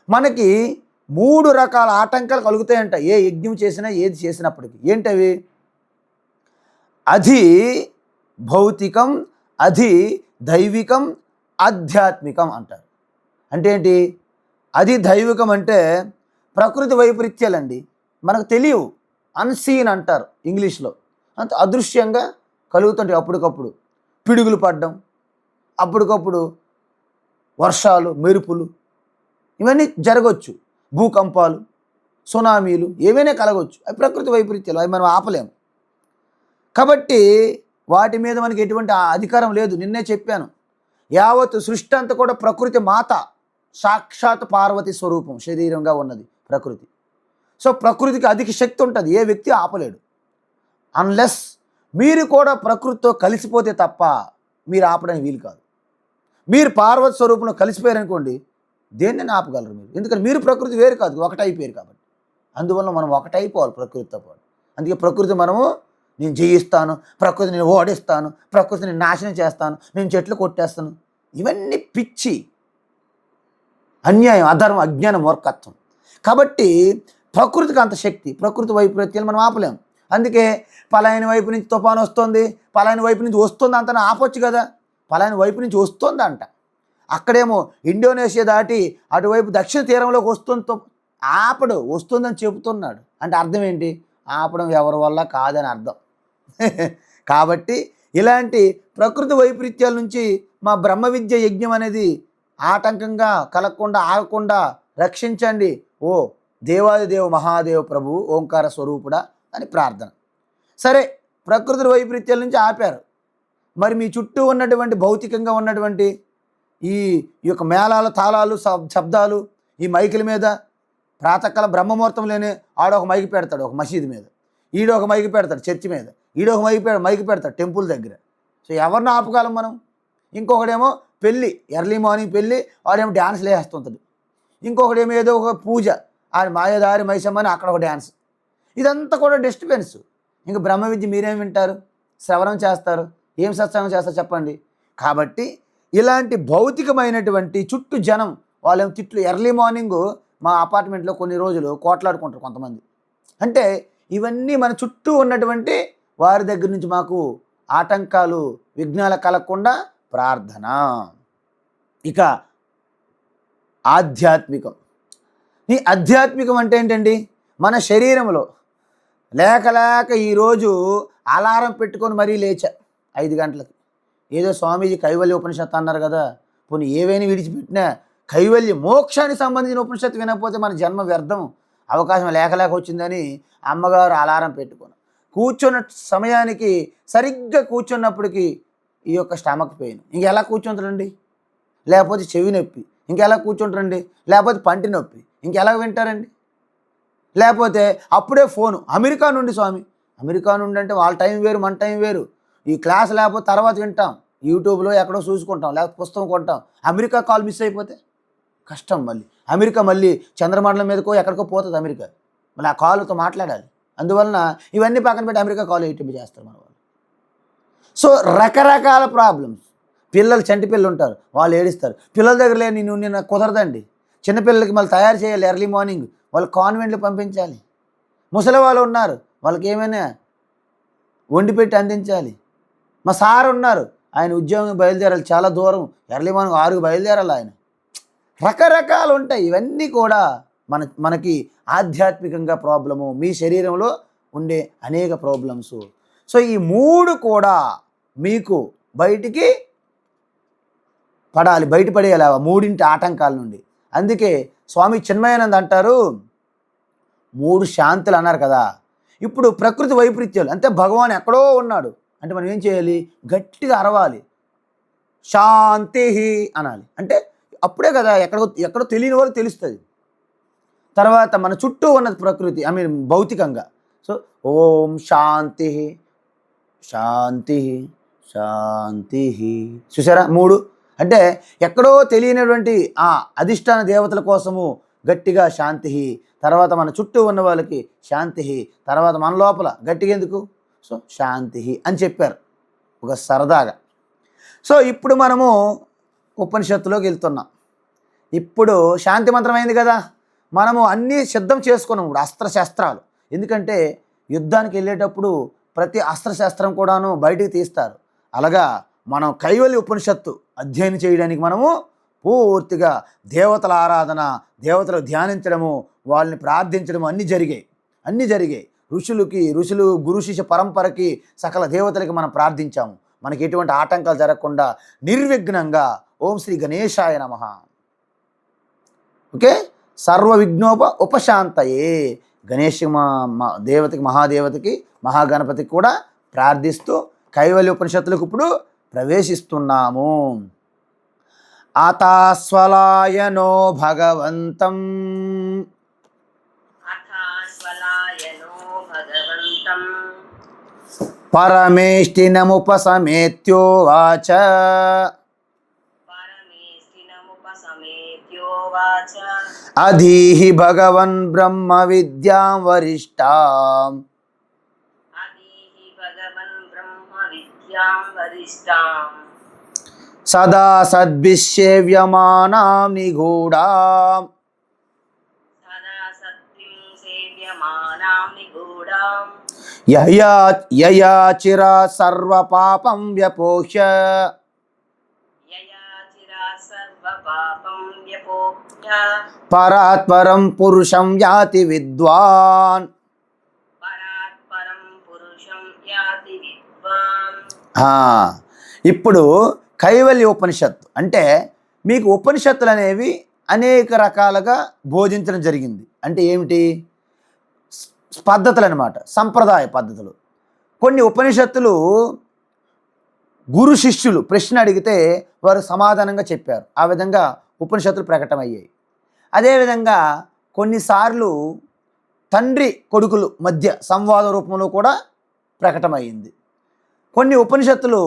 మనకి 3 రకాల ఆటంకాలు కలుగుతాయంట ఏ యజ్ఞం చేసినా, ఏది చేసినప్పటికీ. ఏంటవి? అధి భౌతికం, అధి దైవికం, ఆధ్యాత్మికం అంటారు. అంటే ఏంటి? అది దైవికం అంటే ప్రకృతి వైపరీత్యాలండి, మనకు తెలియవు, అన్సీన్ అంటారు ఇంగ్లీష్లో. అంత అదృశ్యంగా కలుగుతుంటాయి. అప్పటికప్పుడు పిడుగులు పడడం, అప్పటికప్పుడు వర్షాలు, మెరుపులు, ఇవన్నీ జరగవచ్చు. భూకంపాలు, సునామీలు ఏవైనా కలగవచ్చు. అవి ప్రకృతి వైపరీత్యాలు, అవి మనం ఆపలేము. కాబట్టి వాటి మీద మనకి ఎటువంటి అధికారం లేదు. నిన్నే చెప్పాను, యావత్ సృష్టి అంతా కూడా ప్రకృతి మాత, సాక్షాత్ పార్వతి స్వరూపం శరీరంగా ఉన్నది ప్రకృతి. సో ప్రకృతికి అధిక శక్తి ఉంటుంది, ఏ వ్యక్తి ఆపలేడు. అన్లెస్ మీరు కూడా ప్రకృతితో కలిసిపోతే తప్ప మీరు ఆపడానికి వీలు కాదు. మీరు పార్వతి స్వరూపంలో కలిసిపోయారనుకోండి, దేన్ని ఆపగలరు మీరు? ఎందుకంటే మీరు ప్రకృతి వేరు కాదు, ఒకటైపోయారు కాబట్టి. అందువల్ల మనం ఒకటైపోవాలి ప్రకృతితో పాటు. అందుకే ప్రకృతి మనము నేను జయిస్తాను, ప్రకృతి నేను ఓడిస్తాను, ప్రకృతిని నేను నాశనం చేస్తాను, నేను చెట్లు కొట్టేస్తాను, ఇవన్నీ పిచ్చి, అన్యాయం, అధర్మం, అజ్ఞానం, మూర్ఖత్వం. కాబట్టి ప్రకృతికి అంత శక్తి, ప్రకృతి వైపరీత్యాలు మనం ఆపలేము. అందుకే పలాయన వైపు నుంచి తుఫాను వస్తుంది, పలాయన వైపు నుంచి వస్తుంది అంత ఆపొచ్చు కదా. పలాయన వైపు నుంచి వస్తుంది అంట, అక్కడేమో ఇండోనేషియా దాటి అటువైపు దక్షిణ తీరంలోకి వస్తుంది, ఆపడు, వస్తుందని చెబుతున్నాడు. అంటే అర్థం ఏంటి? ఆపడం ఎవరి వల్ల కాదని అర్థం. కాబట్టి ఇలాంటి ప్రకృతి వైపరీత్యాల నుంచి మా బ్రహ్మ విద్య యజ్ఞం అనేది ఆటంకంగా కలగకుండా, ఆగకుండా రక్షించండి ఓ దేవాదిదేవ మహాదేవ ప్రభు ఓంకార స్వరూపుడా అని ప్రార్థన. సరే, ప్రకృతి వైపరీత్యాల నుంచి ఆపారు. మరి మీ చుట్టూ ఉన్నటువంటి భౌతికంగా ఉన్నటువంటి ఈ యొక్క మేళాలు, తాళాలు, శబ్దాలు, ఈ మైకుల మీద ప్రాతకాల బ్రహ్మముహూర్తం లేని ఆడొక మైకి పెడతాడు ఒక మసీదు మీద, ఈడొక మైకి పెడతాడు చర్చి మీద, ఈడొక మైకి పెడతాడు టెంపుల్ దగ్గర. సో ఎవరిని ఆపగలం మనం? ఇంకొకడేమో పెళ్ళి, ఎర్లీ మార్నింగ్ పెళ్ళి, వాడేమో డ్యాన్స్లు వేస్తుంటాడు. ఇంకొకడేమో ఏదో ఒక పూజ, ఆయన మాయదారి మైసమ్మని అక్కడ ఒక డ్యాన్స్. ఇదంతా కూడా డిస్టర్బెన్స్. ఇంకా బ్రహ్మ విద్య మీరేం వింటారు? శ్రవణం చేస్తారు, ఏం సత్సంగం చేస్తారు చెప్పండి? కాబట్టి ఇలాంటి భౌతికమైనటువంటి చుట్టూ జనం, వాళ్ళేమో తిట్లు, ఎర్లీ మార్నింగు మా అపార్ట్మెంట్లో కొన్ని రోజులు కోట్లాడుకుంటారు కొంతమంది. అంటే ఇవన్నీ మన చుట్టూ ఉన్నటువంటి వారి దగ్గర నుంచి మాకు ఆటంకాలు, విఘ్నాలు కలగకుండా ప్రార్థన. ఇక ఆధ్యాత్మికం. ఈ ఆధ్యాత్మికం అంటే ఏంటండి? మన శరీరంలో లేక ఈరోజు అలారం పెట్టుకొని మరీ లేచా 5 గంటలకి. ఏదో స్వామీజీ కైవల్య ఉపనిషత్తు అన్నారు కదా, పోనీ ఏవైనా విడిచిపెట్టినా కైవల్య మోక్షానికి సంబంధించిన ఉపనిషత్తు వినకపోతే మన జన్మ వ్యర్థం, అవకాశం లేక వచ్చిందని అమ్మగారు అలారం పెట్టుకొని కూర్చున్న సమయానికి సరిగ్గా కూర్చున్నప్పటికీ ఈ యొక్క స్టమక్ పెయిన్, ఇంకెలా కూర్చుంటారండి? లేకపోతే చెవి నొప్పి, ఇంకెలా కూర్చుంటారండి? లేకపోతే పంటి నొప్పి, ఇంకెలా వింటారండి? లేకపోతే అప్పుడే ఫోను అమెరికా నుండి, స్వామి అమెరికా నుండి అంటే వాళ్ళ టైం వేరు, మన టైం వేరు. ఈ క్లాస్ లేకపోతే తర్వాత వింటాం, యూట్యూబ్లో ఎక్కడో చూసుకుంటాం, లేకపోతే పుస్తకం కొంటాం. అమెరికా కాల్ మిస్ అయిపోతే కష్టం. మళ్ళీ అమెరికా మళ్ళీ చంద్రమండలం మీదకో ఎక్కడికో పోతుంది అమెరికా, మళ్ళీ ఆ కాల్తో మాట్లాడాలి. అందువలన ఇవన్నీ పక్కన పెట్టి అమెరికా కాల్ యూట్యూబ్ చేస్తారు మన వాళ్ళు. సో రకరకాల ప్రాబ్లమ్స్. పిల్లలు, చంటి పిల్లలు ఉంటారు, వాళ్ళు ఏడుస్తారు. పిల్లల దగ్గర నిన్న కుదరదండి. చిన్నపిల్లలకి మళ్ళీ తయారు చేయాలి, ఎర్లీ మార్నింగ్ వాళ్ళు కాన్వెంట్లు పంపించాలి. ముసలి వాళ్ళు ఉన్నారు, వాళ్ళకి ఏమైనా వండి పెట్టి అందించాలి. మా సార్ ఉన్నారు, ఆయన ఉద్యోగం బయలుదేరాలి, చాలా దూరం, ఎర్లీ మార్నింగ్ 6కి బయలుదేరాలి ఆయన. రకరకాలు ఉంటాయి. ఇవన్నీ కూడా మనకి ఆధ్యాత్మికంగా ప్రాబ్లము, మీ శరీరంలో ఉండే అనేక ప్రాబ్లమ్స్. సో ఈ 3 కూడా మీకు బయటికి పడాలి, బయటపడేయాలి ఆ 3 ఆటంకాల నుండి. అందుకే స్వామి చిన్మయానంద్ అంటారు 3 శాంతులు అన్నారు కదా. ఇప్పుడు ప్రకృతి వైపరీత్యాలు అంటే భగవాన్ ఎక్కడో ఉన్నాడు అంటే మనం ఏం చేయాలి? గట్టిగా అరవాలి, శాంతి అనాలి. అంటే అప్పుడే కదా ఎక్కడో తెలియని వాళ్ళు తెలుస్తుంది. తర్వాత మన చుట్టూ ఉన్నది ప్రకృతి, ఐ మీన్ భౌతికంగా. సో ఓం శాంతి శాంతి శాంతి. చూసారా 3 అంటే ఎక్కడో తెలియనటువంటి ఆ అధిష్టాన దేవతల కోసము గట్టిగా శాంతి, తర్వాత మన చుట్టూ ఉన్న వాళ్ళకి శాంతి, తర్వాత మన లోపల గట్టిగా ఎందుకు, సో శాంతి అని చెప్పారు ఒక సరదాగా. సో ఇప్పుడు మనము ఉపనిషత్తులోకి వెళ్తున్నాం. ఇప్పుడు శాంతి మంత్రం అయింది కదా, మనము అన్నీ సిద్ధం చేసుకున్నాం ఇప్పుడు అస్త్రశస్త్రాలు. ఎందుకంటే యుద్ధానికి వెళ్ళేటప్పుడు ప్రతి అస్త్రశస్త్రం కూడాను బయటికి తీస్తారు. అలాగా మనం కైవల్య ఉపనిషత్తు అధ్యయనం చేయడానికి మనము పూర్తిగా దేవతల ఆరాధన, దేవతలు ధ్యానించడము, వాళ్ళని ప్రార్థించడము అన్నీ జరిగాయి. ఋషులు గురు శిష్య పరంపరకి సకల దేవతలకి మనం ప్రార్థించాము. మనకి ఎటువంటి ఆటంకాలు జరగకుండా నిర్విఘ్నంగా ఓం శ్రీ గణేశాయ నమః. ఓకే, సర్వ విఘ్నోప ఉపశాంతయే. గణేష్ దేవతకి, మహాదేవతకి, మహాగణపతికి కూడా ప్రార్థిస్తూ కైవల్య ఉపనిషత్తులకు ఇప్పుడు ప్రవేశిస్తున్నాము. అతాస్వలాయనో భగవంతం పరమేష్టినముపసమేత్యోవాచ అధీహి భగవన్ బ్రహ్మ విద్యాం వరిష్టాం సదా సద్భిసేవ్యమానాం నిగూఢాం యయా చిరా సర్వ పాపం వ్యపోహ్య పరాత్పరం పురుషం యాతి విద్వాన్. ఇప్పుడు కైవల్య ఉపనిషత్తు అంటే మీకు ఉపనిషత్తులు అనేవి అనేక రకాలుగా బోధించడం జరిగింది. అంటే ఏమిటి, పద్ధతులు అన్నమాట, సంప్రదాయ పద్ధతులు. కొన్ని ఉపనిషత్తులు గురు శిష్యులు ప్రశ్న అడిగితే వారు సమాధానంగా చెప్పారు, ఆ విధంగా ఉపనిషత్తులు ప్రకటమయ్యాయి. అదేవిధంగా కొన్నిసార్లు తండ్రి కొడుకులు మధ్య సంవాద రూపంలో కూడా ప్రకటమయ్యింది. కొన్ని ఉపనిషత్తులు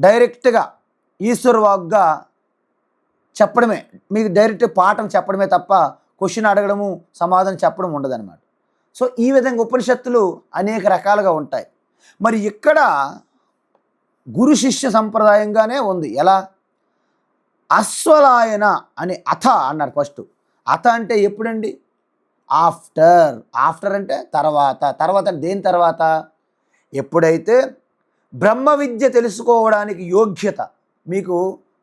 డైరెక్ట్గా ఈశ్వర వాగ్గా చెప్పడమే, మీకు డైరెక్ట్ పాఠం చెప్పడమే తప్ప క్వశ్చన్ అడగడము సమాధానం చెప్పడం ఉండదన్నమాట. సో ఈ విధంగా ఉపనిషత్తులు అనేక రకాలుగా ఉంటాయి. మరి ఇక్కడ గురు శిష్య సంప్రదాయంగానే ఉంది. ఎలా, అశ్వలాయన అని అథ అన్నారు ఫస్ట్. అథ అంటే ఎప్పుడండి, ఆఫ్టర్ అంటే తర్వాత దేని తర్వాత, ఎప్పుడైతే బ్రహ్మ విద్య తెలుసుకోవడానికి యోగ్యత, మీకు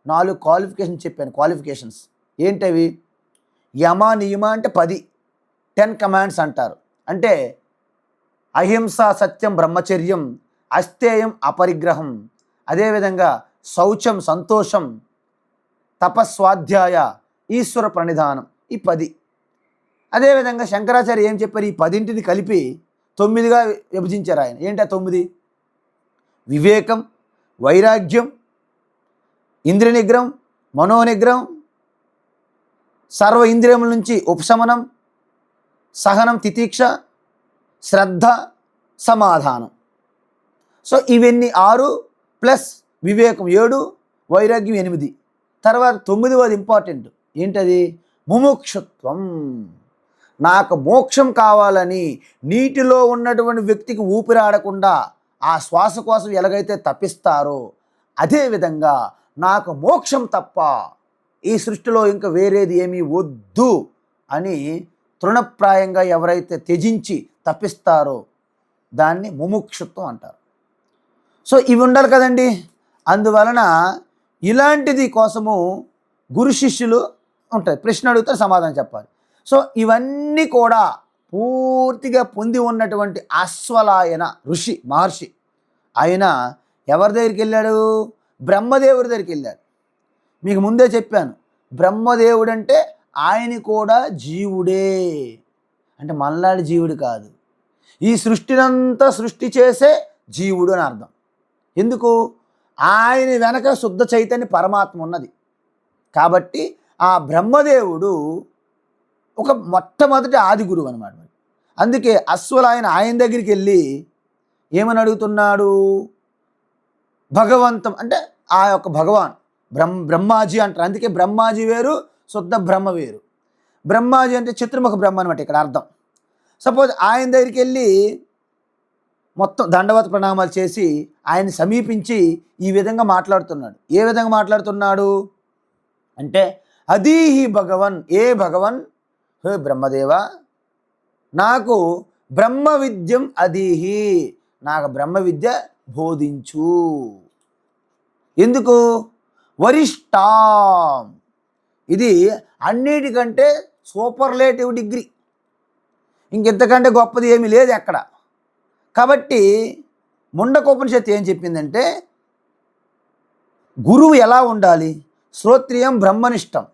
4 క్వాలిఫికేషన్ చెప్పాను. క్వాలిఫికేషన్స్ ఏంటవి, యమ నియమ అంటే 10 కమాండ్స్ అంటారు. అంటే అహింస సత్యం బ్రహ్మచర్యం, అస్థేయం అపరిగ్రహం, అదేవిధంగా శౌచం సంతోషం, తపస్వాధ్యాయ, ఈశ్వర ప్రణిధానం, ఈ 10. అదేవిధంగా శంకరాచార్య ఏం చెప్పారు, ఈ 10ంటిని కలిపి 9గా విభజించారు ఆయన. ఏంటి ఆ 9, వివేకం, వైరాగ్యం, ఇంద్రియ నిగ్రహం, మనోనిగ్రహం, సర్వ ఇంద్రియముల నుంచి ఉపశమనం, సహనం, తితీక్ష, శ్రద్ధ, సమాధానం. సో ఇవన్నీ 6 ప్లస్ వివేకం 7, వైరాగ్యం 8. తర్వాత 9వది ఇంపార్టెంట్, ఏంటది, ముముక్షుత్వం. నాకు మోక్షం కావాలని నీటిలో ఉన్నటువంటి వ్యక్తికి ఊపిరాడకుండా ఆ శ్వాస కోసం ఎలాగైతే తప్పిస్తారో అదేవిధంగా నాకు మోక్షం తప్ప ఈ సృష్టిలో ఇంకా వేరేది ఏమీ వద్దు అని తృణప్రాయంగా ఎవరైతే త్యజించి తప్పిస్తారో దాన్ని ముముక్షుత్వం అంటారు. సో ఇవి ఉండాలి కదండి. అందువలన ఇలాంటిది కోసము గురు శిష్యులు ఉంటాయి, ప్రశ్న అడుగుతారు, సమాధానం చెప్పాలి. సో ఇవన్నీ కూడా పూర్తిగా పొంది ఉన్నటువంటి అశ్వలాయన ఋషి మహర్షి ఆయన ఎవరి దగ్గరికి వెళ్ళాడు, బ్రహ్మదేవుడి దగ్గరికి వెళ్ళాడు. మీకు ముందే చెప్పాను, బ్రహ్మదేవుడు అంటే ఆయన కూడా జీవుడే, అంటే మనలాంటి జీవుడు కాదు, ఈ సృష్టినంతా సృష్టి చేసే జీవుడు అని అర్థం. ఎందుకు, ఆయన వెనక శుద్ధ చైతన్య పరమాత్మ ఉన్నది కాబట్టి ఆ బ్రహ్మదేవుడు ఒక మొట్టమొదటి ఆది గురువు అనమాట. అందుకే అశ్వలాయన ఆయన దగ్గరికి వెళ్ళి ఏమని అడుగుతున్నాడు? భగవంతం అంటే ఆ యొక్క భగవాన్ బ్రహ్మాజీ అంటారు. అందుకే బ్రహ్మాజీ వేరు, శుద్ధ బ్రహ్మ వేరు. బ్రహ్మాజీ అంటే చతుర్ముఖ బ్రహ్మ అనమాట ఇక్కడ అర్థం. సపోజ్ ఆయన దగ్గరికి వెళ్ళి మొత్తం దండవత ప్రణామాలు చేసి ఆయన్ని సమీపించి ఈ విధంగా మాట్లాడుతున్నాడు. ఏ విధంగా మాట్లాడుతున్నాడు అంటే, అదీహి భగవన్, ఏ భగవన్, హే బ్రహ్మదేవ, నాకు బ్రహ్మ విద్యం అదీహి, నాకు బ్రహ్మ విద్య బోధించు. ఎందుకు? వరిష్టాం, ఇది అన్నిటికంటే సూపర్లేటివ్ డిగ్రీ, ఇంకెంతకంటే గొప్పది ఏమీ లేదు ఎక్కడ. కాబట్టి ముండకోపనిషత్తు ఏం చెప్పిందంటే, గురువు ఎలా ఉండాలి? శ్రోత్రియం బ్రహ్మనిష్టం,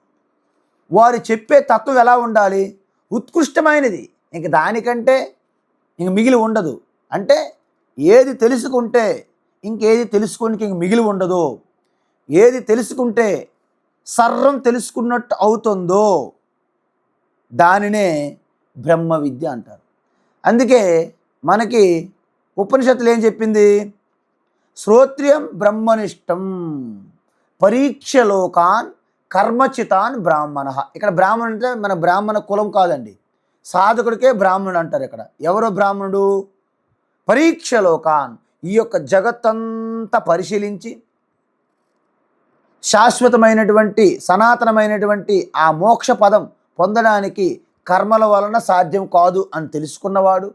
వారు చెప్పే తత్వం ఎలా ఉండాలి? ఉత్కృష్టమైనది, ఇంక దానికంటే ఇంక మిగిలి ఉండదు. అంటే ఏది తెలుసుకుంటే ఇంకేది తెలుసుకోనికి ఇంక మిగిలి ఉండదు, ఏది తెలుసుకుంటే సర్వం తెలుసుకున్నట్టు అవుతుందో దానినే బ్రహ్మ విద్య అంటారు. అందుకే మనకి ఉపనిషత్తులు ఏం చెప్పింది? శ్రోత్రియం బ్రహ్మనిష్టం పరీక్షలోకాన్ కర్మచితాన్ బ్రాహ్మణ. ఇక్కడ బ్రాహ్మణుడు అంటే మన బ్రాహ్మణ కులం కాదండి, సాధకుడికే బ్రాహ్మణుడు అంటారు. ఇక్కడ ఎవరో బ్రాహ్మణుడు? పరీక్షలోకాన్, ఈ యొక్క జగత్తంతా పరిశీలించి శాశ్వతమైనటువంటి సనాతనమైనటువంటి ఆ మోక్ష పదం పొందడానికి కర్మల వలన సాధ్యం కాదు అని తెలుసుకున్నవాడు,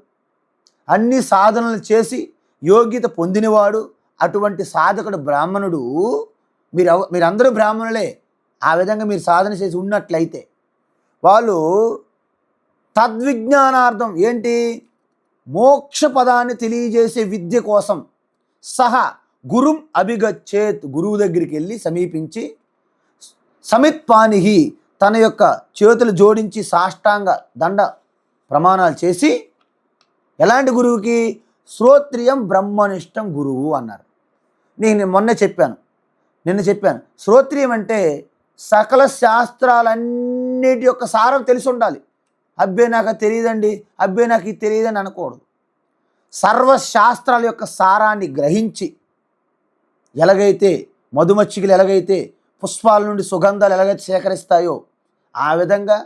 అన్ని సాధనలు చేసి యోగ్యత పొందినవాడు, అటువంటి సాధకుడు బ్రాహ్మణుడు. మీరందరూ బ్రాహ్మణులే. ఆ విధంగా మీరు సాధన చేసి ఉన్నట్లయితే వాళ్ళు తద్విజ్ఞానార్థం ఏంటి? మోక్ష పదాన్ని తెలియజేసే విద్య కోసం సహా గురుం అభిగచ్చేత్, గురువు దగ్గరికి వెళ్ళి సమీపించి సమిత్పానిహి, తన యొక్క చేతులు జోడించి సాష్టాంగ దండ ప్రమాణాలు చేసి, ఎలాంటి గురువుకి? శ్రోత్రియం బ్రహ్మనిష్టం గురువు అన్నారు. నేను నిన్న చెప్పాను శ్రోత్రియం అంటే సకల శాస్త్రాలన్నిటి యొక్క సారం తెలిసి ఉండాలి. అబ్బే నాకు అది తెలియదండి, అబ్బే నాకు ఇది తెలియదని అనకూడదు. సర్వశాస్త్రాల యొక్క సారాన్ని గ్రహించి, ఎలాగైతే మధుమచ్చికలు ఎలాగైతే పుష్పాల నుండి సుగంధాలు ఎలాగైతే సేకరిస్తాయో ఆ విధంగా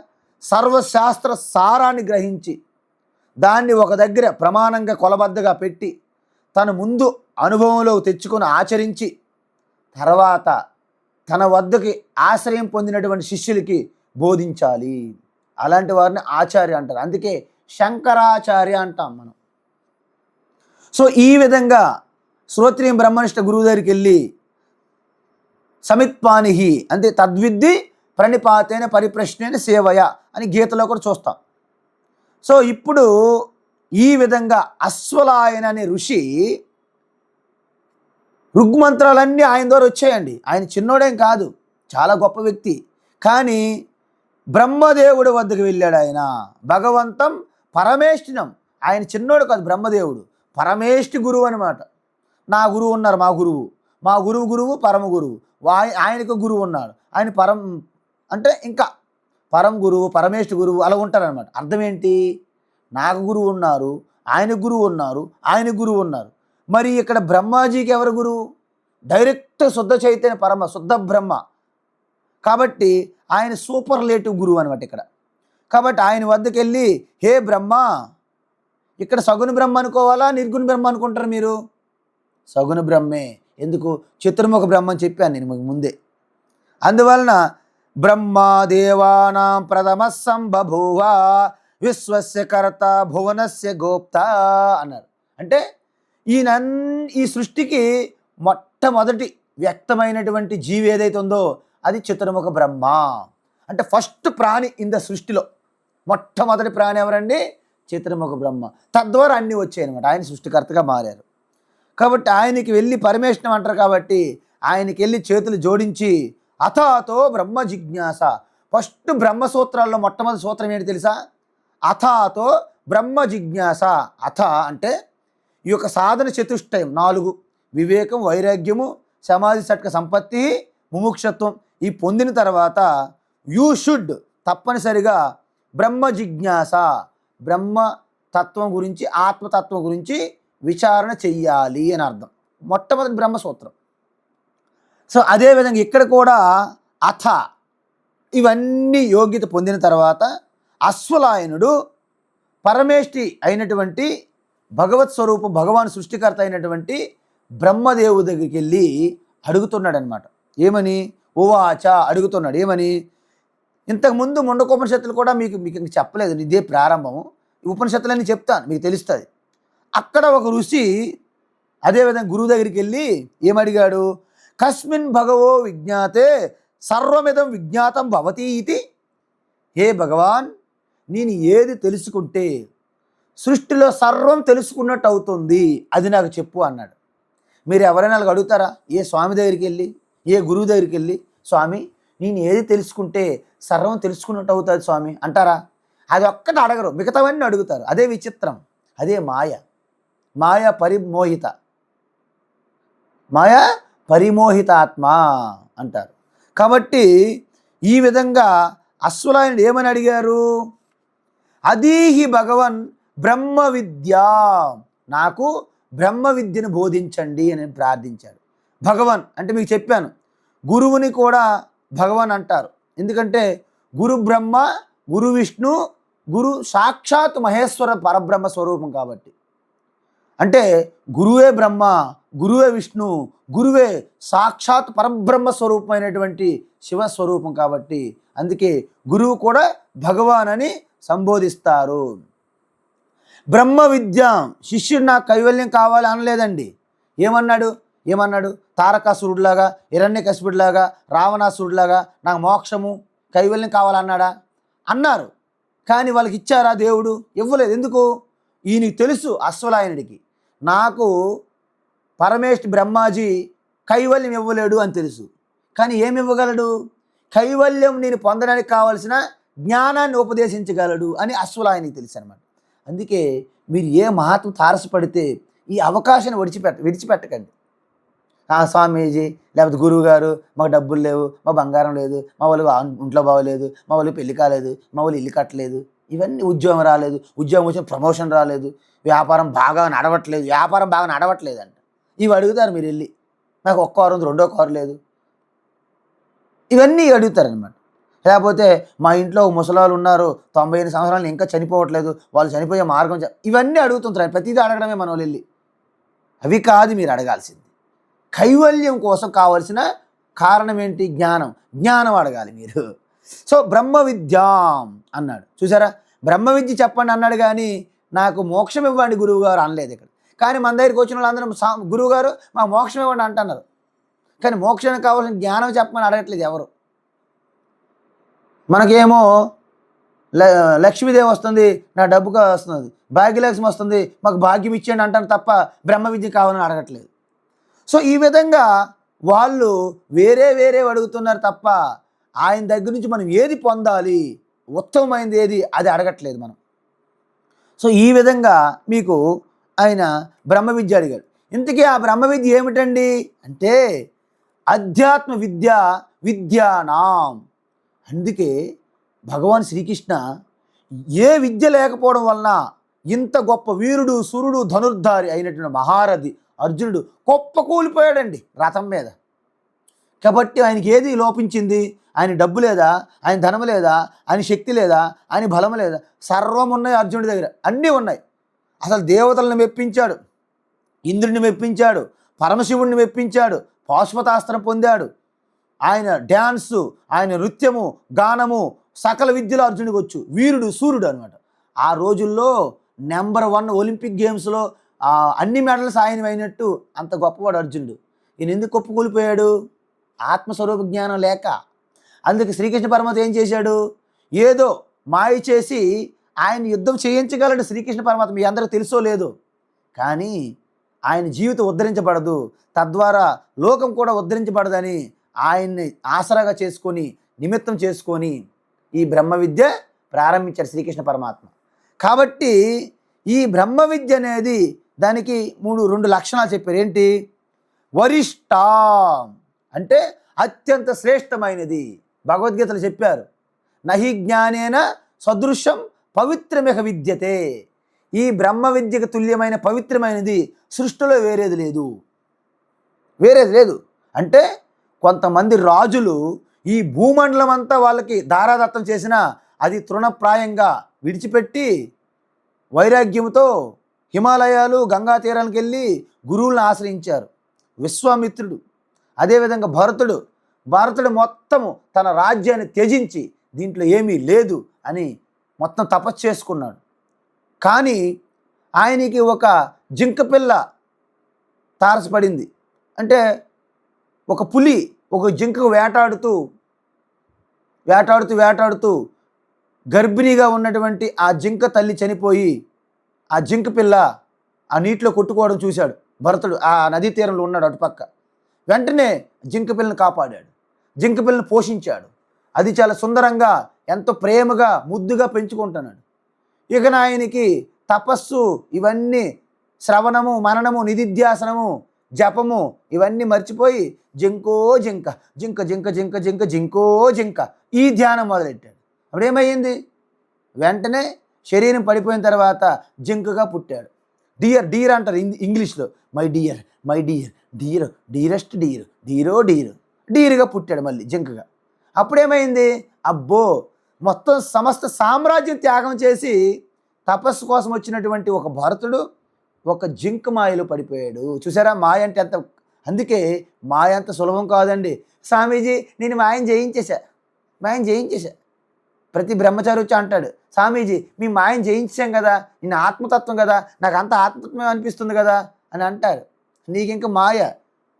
సర్వశాస్త్ర సారాన్ని గ్రహించి దాన్ని ఒక దగ్గర ప్రమాణంగా కొలబద్దగా పెట్టి తన ముందు అనుభవంలో తెచ్చుకొని ఆచరించి తర్వాత తన వద్దకి ఆశ్రయం పొందినటువంటి శిష్యులకి బోధించాలి. అలాంటి వారిని ఆచార్య అంటారు. అందుకే శంకరాచార్య అంటాం మనం. సో ఈ విధంగా శ్రోత్రియం బ్రహ్మనిష్ట గురువు దగ్గరికి వెళ్ళి సమిత్పానిహి అంటే తద్విద్ది ప్రణిపాతేన పరిప్రశ్నేన సేవయ అని గీతలో కూడా చూస్తాం. సో ఇప్పుడు ఈ విధంగా అశ్వలాయన అనే ఋషి ఋగ్మంత్రాలన్నీ ఆయన ద్వారా వచ్చాయండి. ఆయన చిన్నోడేం కాదు, చాలా గొప్ప వ్యక్తి. కానీ బ్రహ్మదేవుడి వద్దకు వెళ్ళాడు ఆయన. భగవంతం పరమేష్ఠినం, ఆయన చిన్నోడు కాదు, బ్రహ్మదేవుడు పరమేష్ఠి గురువు అనమాట. నా గురువు ఉన్నారు, మా గురువు పరమ గురువు, ఆయనకు గురువు ఉన్నాడు, ఆయన అంటే ఇంకా పరం గురువు పరమేష్ఠి గురువు అలా ఉంటారనమాట. అర్థం ఏంటి? నాకు గురువు ఉన్నారు, ఆయన గురువు ఉన్నారు, ఆయన గురువు ఉన్నారు. మరి ఇక్కడ బ్రహ్మాజీకి ఎవరు గురువు? డైరెక్ట్ శుద్ధ చైతన్య పరమ శుద్ధ బ్రహ్మ. కాబట్టి ఆయన సూపర్లేటివ్ గురువు అనమాట ఇక్కడ. కాబట్టి ఆయన వద్దకు వెళ్ళి, హే బ్రహ్మ, ఇక్కడ సగుణ బ్రహ్మ అనుకోవాలా నిర్గుణ బ్రహ్మ అనుకుంటారు మీరు? సగుణ బ్రహ్మే. ఎందుకు? చతుర్ముఖ బ్రహ్మ అని చెప్పాను నేను మీకు ముందే. అందువలన బ్రహ్మదేవానాం ప్రథమ సంబభూవ విశ్వస్య కర్త భువనస్య గోప్త అన్నారు. అంటే ఈ సృష్టికి మొట్టమొదటి వ్యక్తమైనటువంటి జీవి ఏదైతే ఉందో అది చతుర్ముఖ బ్రహ్మ. అంటే ఫస్ట్ ప్రాణి ఇన్ ద సృష్టిలో మొట్టమొదటి ప్రాణి ఎవరండి? చతుర్ముఖ బ్రహ్మ. తద్వారా అన్నీ వచ్చాయి అనమాట. ఆయన సృష్టికర్తగా మారారు. కాబట్టి ఆయనకి వెళ్ళి పరమేశ్వరం అంటారు. కాబట్టి ఆయనకి వెళ్ళి చేతులు జోడించి అథాతో బ్రహ్మ జిజ్ఞాస. ఫస్ట్ బ్రహ్మసూత్రాల్లో మొట్టమొదటి సూత్రం ఏంటి తెలుసా? అథాతో బ్రహ్మ జిజ్ఞాస. అథ అంటే ఈ యొక్క సాధన చతుష్టయం 4: వివేకం, వైరాగ్యము, సమాధి, షట్క సంపత్తి, ముముక్షత్వం. ఈ పొందిన తర్వాత యూ షుడ్ తప్పనిసరిగా బ్రహ్మ జిజ్ఞాస, బ్రహ్మతత్వం గురించి, ఆత్మతత్వం గురించి విచారణ చెయ్యాలి అని అర్థం. మొట్టమొదటి బ్రహ్మసూత్రం. సో అదేవిధంగా ఇక్కడ కూడా అథ ఇవన్నీ యోగ్యత పొందిన తర్వాత అశ్వలాయనుడు పరమేష్టి అయినటువంటి భగవత్ స్వరూపం, భగవాన్ సృష్టికర్త అయినటువంటి బ్రహ్మదేవుడి దగ్గరికి వెళ్ళి అడుగుతున్నాడు అనమాట. ఏమని? ఉవాచ అడుగుతున్నాడు. ఏమని? ఇంతకుముందు ముండకోపనిషత్తులు కూడా మీకు మీకు చెప్పలేదు, ఇదే ప్రారంభము. ఈ ఉపనిషత్తులన్నీ చెప్తాను, మీకు తెలుస్తుంది. అక్కడ ఒక ఋషి అదేవిధంగా గురువు దగ్గరికి వెళ్ళి ఏమడిగాడు? కస్మిన్ భగవో విజ్ఞాతే సర్వమిదం విజ్ఞాతం భవతి ఇది. హే భగవాన్, నేను ఏది తెలుసుకుంటే సృష్టిలో సర్వం తెలుసుకున్నట్టు అవుతుంది, అది నాకు చెప్పు అన్నాడు. మీరు ఎవరైనా అడుగుతారా? ఏ స్వామి దగ్గరికి వెళ్ళి, ఏ గురువు దగ్గరికి వెళ్ళి, స్వామి నేను ఏది తెలుసుకుంటే సర్వం తెలుసుకున్నట్టు అవుతుంది స్వామి అంటారా? అది ఒక్కటి అడగరు, మిగతావన్నీ అడుగుతారు. అదే విచిత్రం, అదే మాయ. మాయ పరిమోహిత, మాయ పరిమోహితాత్మ అంటారు. కాబట్టి ఈ విధంగా అశ్వలాయనుడు ఏమని అడిగారు? అదీహి భగవన్ బ్రహ్మ విద్య, నాకు బ్రహ్మ విద్యను బోధించండి అని ప్రార్థించాడు. భగవన్ అంటే మీకు చెప్పాను, గురువుని కూడా భగవాన్ అంటారు. ఎందుకంటే గురు బ్రహ్మ, గురు విష్ణు, గురు సాక్షాత్ మహేశ్వర పరబ్రహ్మ స్వరూపం కాబట్టి. అంటే గురువే బ్రహ్మ, గురువే విష్ణు, గురువే సాక్షాత్ పరబ్రహ్మ స్వరూపమైనటువంటి శివస్వరూపం కాబట్టి అందుకే గురువు కూడా భగవాన్ అని సంబోధిస్తారు. బ్రహ్మ విద్య, శిష్యుడు నాకు కైవల్యం కావాలి అనలేదండి. ఏమన్నాడు? తారకాసురుడిలాగా, హిరణ్యకశిపుడిలాగా, రావణాసురుడిలాగా నాకు మోక్షము కైవల్యం కావాలన్నాడా? అన్నారు. కానీ వాళ్ళకి ఇచ్చారా దేవుడు? ఇవ్వలేదు. ఎందుకు? ఈయనకి తెలుసు అశ్వలాయనుడికి, నాకు పరమేష్ఠి బ్రహ్మాజీ కైవల్యం ఇవ్వలేడు అని తెలుసు. కానీ ఏమి ఇవ్వగలడు? కైవల్యం నేను పొందడానికి కావలసిన జ్ఞానాన్ని ఉపదేశించగలడు అని అశ్వలాయనికి తెలుసు అనమాట. అందుకే మీరు ఏ మహాత్మ తారసపడితే ఈ అవకాశాన్ని విడిచిపెట్టకండి. స్వామీజీ లేకపోతే గురువు గారు మాకు డబ్బులు లేవు, మా బంగారం లేదు, మా వాళ్ళు ఇంట్లో బాగోలేదు, మా వాళ్ళు పెళ్లి కాలేదు, మా వాళ్ళు ఇల్లు కట్టలేదు, ఇవన్నీ ఉద్యోగం రాలేదు, ఉద్యోగం వచ్చిన ప్రమోషన్ రాలేదు, వ్యాపారం బాగా నడవట్లేదు అంట. ఇవి అడుగుతారు మీరు వెళ్ళి. నాకు ఒక్క కారు ఉంది, రెండో కారు లేదు, ఇవన్నీ అడుగుతారనమాట. లేకపోతే మా ఇంట్లో ముసలాళ్ళు ఉన్నారు, 95 సంవత్సరాలు ఇంకా చనిపోవట్లేదు, వాళ్ళు చనిపోయే మార్గం ఇవన్నీ అడుగుతుంటారు. ప్రతిదీ అడగడమే మన వాళ్ళు వెళ్ళి. అవి కాదు మీరు అడగాల్సింది. కైవల్యం కోసం కావలసిన కారణం ఏంటి? జ్ఞానం అడగాలి మీరు. సో బ్రహ్మ విద్యాం అన్నాడు. చూసారా, బ్రహ్మ విద్య చెప్పండి అన్నాడు, కానీ నాకు మోక్షం ఇవ్వండి గురువు గారు అనలేదు ఇక్కడ. కానీ మన దగ్గరికి వచ్చిన వాళ్ళందరూ గురువు గారు మా మోక్షం ఇవ్వండి అంటున్నారు. కానీ మోక్షానికి కావాల్సిన జ్ఞానం చెప్పమని అడగట్లేదు ఎవరు. మనకేమో లక్ష్మీదేవి వస్తుంది, నా డబ్బుగా వస్తుంది, భాగ్యలక్ష్మి వస్తుంది, మాకు భాగ్యం ఇచ్చేయండి అంటాను తప్ప బ్రహ్మ విద్య కావాలని అడగట్లేదు. సో ఈ విధంగా వాళ్ళు వేరే అడుగుతున్నారు తప్ప ఆయన దగ్గర నుంచి మనం ఏది పొందాలి, ఉత్తమమైనది ఏది, అది అడగట్లేదు మనం. సో ఈ విధంగా మీకు ఆయన బ్రహ్మ విద్య అడిగాడు. ఇంతకీ ఆ బ్రహ్మ విద్య ఏమిటండి అంటే అధ్యాత్మ విద్యానాం. అందుకే భగవాన్ శ్రీకృష్ణ ఏ విద్య లేకపోవడం వలన ఇంత గొప్ప వీరుడు, సురుడు, ధనుర్ధారి అయినటువంటి మహారథి అర్జునుడు కూలిపోయాడండి రథం మీద. కాబట్టి ఆయనకి ఏది లోపించింది? ఆయన డబ్బు లేదా, ఆయన ధనం లేదా, ఆయన శక్తి లేదా, ఆయన బలం లేదా? సర్వం ఉన్నాయి అర్జునుడి దగ్గర, అన్నీ ఉన్నాయి. అసలు దేవతలను మెప్పించాడు, ఇంద్రుడిని మెప్పించాడు, పరమశివుడిని మెప్పించాడు, పాశుపతాస్త్రం పొందాడు. ఆయన డ్యాన్సు, ఆయన నృత్యము, గానము, సకల విద్యలో అర్జునుడికి వచ్చు. వీరుడు, సూర్యుడు అనమాట. ఆ రోజుల్లో నెంబర్ 1 ఒలింపిక్ గేమ్స్లో అన్ని మెడల్స్ ఆయన అయినట్టు అంత గొప్పవాడు అర్జునుడు. ఈయన ఎందుకు కూలిపోయాడు? ఆత్మస్వరూప జ్ఞానం లేక. అందుకే శ్రీకృష్ణ పరమాత్మ ఏం చేశాడు? ఏదో మాయ చేసి ఆయన యుద్ధం చేయించగలడు శ్రీకృష్ణ పరమాత్మ. మీ అందరికీ తెలుసో లేదో, కానీ ఆయన జీవితం ఉద్ధరించబడదు, తద్వారా లోకం కూడా ఉద్ధరించబడదని ఆయన్ని ఆసరాగా చేసుకొని, నిమిత్తం చేసుకొని ఈ బ్రహ్మ విద్య ప్రారంభించారు శ్రీకృష్ణ పరమాత్మ. కాబట్టి ఈ బ్రహ్మ విద్య అనేది దానికి 2 లక్షణాలు చెప్పారు. ఏంటి? వరిష్ట అంటే అత్యంత శ్రేష్టమైనది. భగవద్గీతలు చెప్పారు, నహి జ్ఞానేన సదృశం పవిత్రమిహ విద్యతే. ఈ బ్రహ్మ విద్యకు తుల్యమైన పవిత్రమైనది సృష్టిలో వేరేది లేదు. అంటే కొంతమంది రాజులు ఈ భూమండలం అంతా వాళ్ళకి దారాదత్తం చేసినా అది తృణప్రాయంగా విడిచిపెట్టి వైరాగ్యంతో హిమాలయాలు గంగా తీరానికి వెళ్ళి గురువులను ఆశ్రయించారు. విశ్వామిత్రుడు, అదేవిధంగా భరతుడు మొత్తము తన రాజ్యాన్ని త్యజించి దీంట్లో ఏమీ లేదు అని మొత్తం తపస్సు చేసుకున్నాడు. కానీ ఆయనకి ఒక జింక పిల్ల తారసపడింది. అంటే ఒక పులి ఒక జింకకు వేటాడుతూ గర్భిణిగా ఉన్నటువంటి ఆ జింక తల్లి చనిపోయి ఆ జింక పిల్ల ఆ నీటిలో కొట్టుకోవడం చూశాడు భరతుడు. ఆ నదీ తీరంలో ఉన్నాడు అటుపక్క. వెంటనే జింక పిల్లని కాపాడాడు, జింక పిల్లని పోషించాడు. అది చాలా సుందరంగా ఎంతో ప్రేమగా ముద్దుగా పెంచుకుంటున్నాడు. ఇక ఆయనకి తపస్సు ఇవన్నీ శ్రవణము మననము నిధిధ్యాసనము జపము ఇవన్నీ మర్చిపోయి జింకో జింక జింక జింక జింక జింక జింకో జింక ఈ ధ్యానం మొదలెట్టాడు. అప్పుడేమయ్యింది? వెంటనే శరీరం పడిపోయిన తర్వాత జింకగా పుట్టాడు. డీర్ అంటారు ఇంగ్లీష్లో. మై డియర్ డీరెస్ట్ డీరుగా పుట్టాడు మళ్ళీ జింకగా. అప్పుడేమైంది? అబ్బో, మొత్తం సమస్త సామ్రాజ్యం త్యాగం చేసి తపస్సు కోసం వచ్చినటువంటి ఒక భరతుడు ఒక జింక మాయలో పడిపోయాడు. చూసారా మాయ అంటే ఎంత? అందుకే మాయ అంత సులభం కాదండి. స్వామీజీ నేను మాయం చేయించేశా. ప్రతి బ్రహ్మచారి వచ్చి అంటాడు, స్వామీజీ మీ మాయం చేయించాం కదా, నేను ఆత్మతత్వం కదా, నాకు అంత ఆత్మతత్వం అనిపిస్తుంది కదా అని అంటారు. నీకింక మాయ.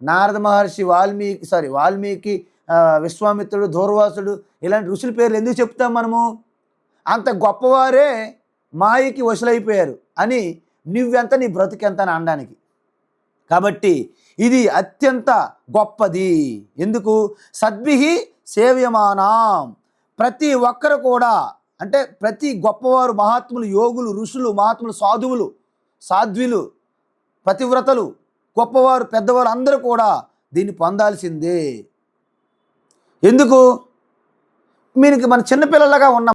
నారద మహర్షి, వాల్మీకి, విశ్వామిత్రుడు, దూర్వాసుడు ఇలాంటి ఋషుల పేర్లు ఎందుకు చెప్తాం మనము? అంత గొప్పవారే మాయకి వశులైపోయారు అని నువ్వెంత నీ బ్రతుకెంత అని అనడానికి. కాబట్టి ఇది అత్యంత గొప్పది. ఎందుకు? సద్భిహి సేవ్యమానాం. ప్రతి ఒక్కరు కూడా, అంటే ప్రతి గొప్పవారు, మహాత్ములు, యోగులు, ఋషులు, మహాత్ములు, సాధ్వులు, పతివ్రతలు, గొప్పవారు, పెద్దవారు అందరూ కూడా దీన్ని పొందాల్సిందే. ఎందుకు? మీకు మన చిన్నపిల్లలుగా ఉన్నాం.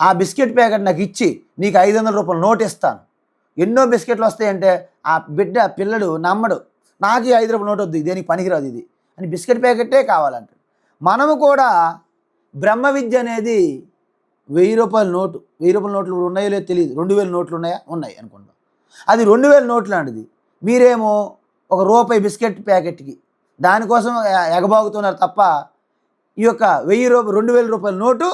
ఆ బిస్కెట్ ప్యాకెట్ నాకు ఇచ్చి నీకు 500 రూపాయలు నోట్ ఇస్తాను. ఎన్నో బిస్కెట్లు వస్తాయంటే ఆ పిల్లడు నమ్మడు. నాకు 5 రూపాయల నోట్ వద్దు, దేనికి పనికిరాదు ఇది అని బిస్కెట్ ప్యాకెట్టే కావాలంట. మనము కూడా బ్రహ్మ విద్య అనేది 1000 రూపాయల నోటు, 1000 రూపాయల నోట్లు ఉన్నాయో లేదో తెలియదు, 2000 నోట్లు ఉన్నాయి అనుకుంటాం. అది 2000 నోట్లు లాంటిది. మీరేమో ₹1 బిస్కెట్ ప్యాకెట్కి దానికోసం ఎగబాగుతున్నారు తప్ప ఈ యొక్క 2000 రూపాయల నోటు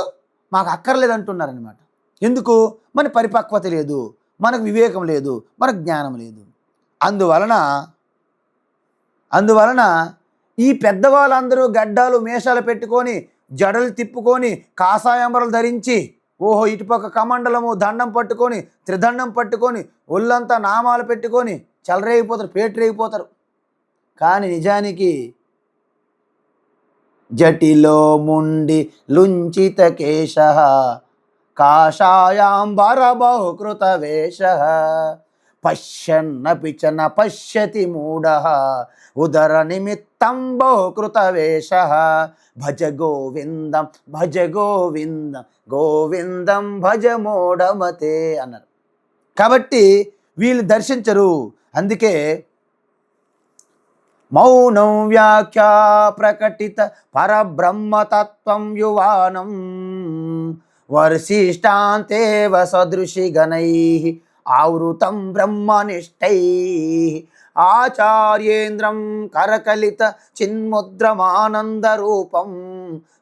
మాకు అక్కర్లేదంటున్నారనమాట. ఎందుకు? మన పరిపక్వత లేదు, మనకు వివేకం లేదు, మనకు జ్ఞానం లేదు. అందువలన ఈ పెద్దవాళ్ళందరూ గడ్డాలు మేషాలు పెట్టుకొని జడలు తిప్పుకొని కాషాయంబరలు ధరించి ఇటుపక్క కమండలము దండం పట్టుకొని త్రిదండం పట్టుకొని ఒళ్ళంతా నామాలు పెట్టుకొని చెలరేగిపోతారు, పేటరేగిపోతారు. కానీ నిజానికి జటిలో ముండి లుంచిత కేశ కాషాయాంబర బహుకృత వేష పశ్యన్నపి చ న పశ్యతి మూఢ ఉదర నిమిత్తం బహుకృత వేష భజ గోవిందం గోవిందం భజ మూఢమతే అన్నారు. కాబట్టి వీళ్ళు దర్శించరు. అందుకే మౌనం వ్యాఖ్యా ప్రకటిత పరబ్రహ్మతత్వం యువానం వర్షిష్టాంతేవ సదృశి గణైః ఆవృతం బ్రహ్మనిష్టైః ఆచార్యేంద్రం కరకలిత చిన్ముద్రమానందరూపం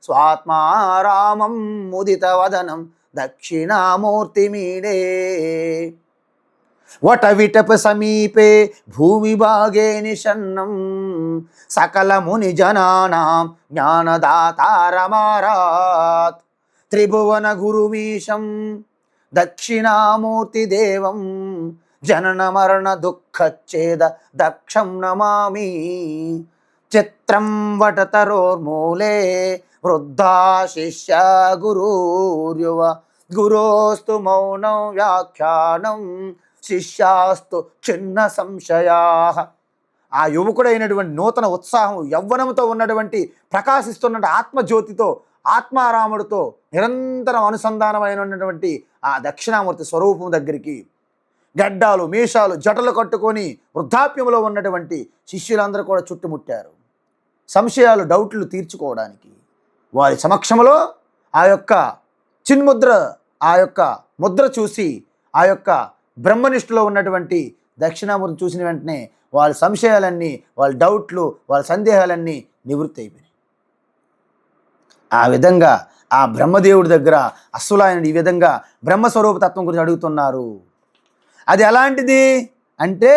స్వాత్మారామం ముదిత వదనం దక్షిణామూర్తిమీడే వటవిటప సమీపే భూమి భాగే నిషన్నం సకల ముని జనానాం జ్ఞానదాతారమారాత్ త్రిభువన గురుమీశం దక్షిణామూర్తి దేవం జనన మరణ దుఃఖచ్ఛేద దక్షం నమామి చిత్రం వటతరోర్మూలే వృద్ధా శిష్య గురుర్యువ గురోస్తు మౌనం వ్యాఖ్యానం శిష్యాస్తు చిన్న సంశయా. ఆ యువకుడైనటువంటి నూతన ఉత్సాహం యవ్వనంతో ఉన్నటువంటి ప్రకాశిస్తున్న ఆత్మజ్యోతితో ఆత్మారాముడితో నిరంతరం అనుసంధానమైనటువంటి ఆ దక్షిణామూర్తి స్వరూపం దగ్గరికి గడ్డాలు మీషాలు జటలు కట్టుకొని వృద్ధాప్యంలో ఉన్నటువంటి శిష్యులందరూ కూడా చుట్టుముట్టారు. సంశయాలు డౌట్లు తీర్చుకోవడానికి వారి సమక్షంలో ఆ యొక్క చిన్ముద్ర ఆ యొక్క ముద్ర చూసి ఆ యొక్క బ్రహ్మనిష్ఠలో ఉన్నటువంటి దక్షిణామూర్తిని చూసిన వెంటనే వాళ్ళ సంశయాలన్నీ, వాళ్ళ డౌట్లు, వాళ్ళ సందేహాలన్నీ నివృత్తి అయిపోయినాయి. ఆ విధంగా ఆ బ్రహ్మదేవుడి దగ్గర అసలు ఈ విధంగా బ్రహ్మస్వరూప తత్వం గురించి అడుగుతున్నారు. అది ఎలాంటిది అంటే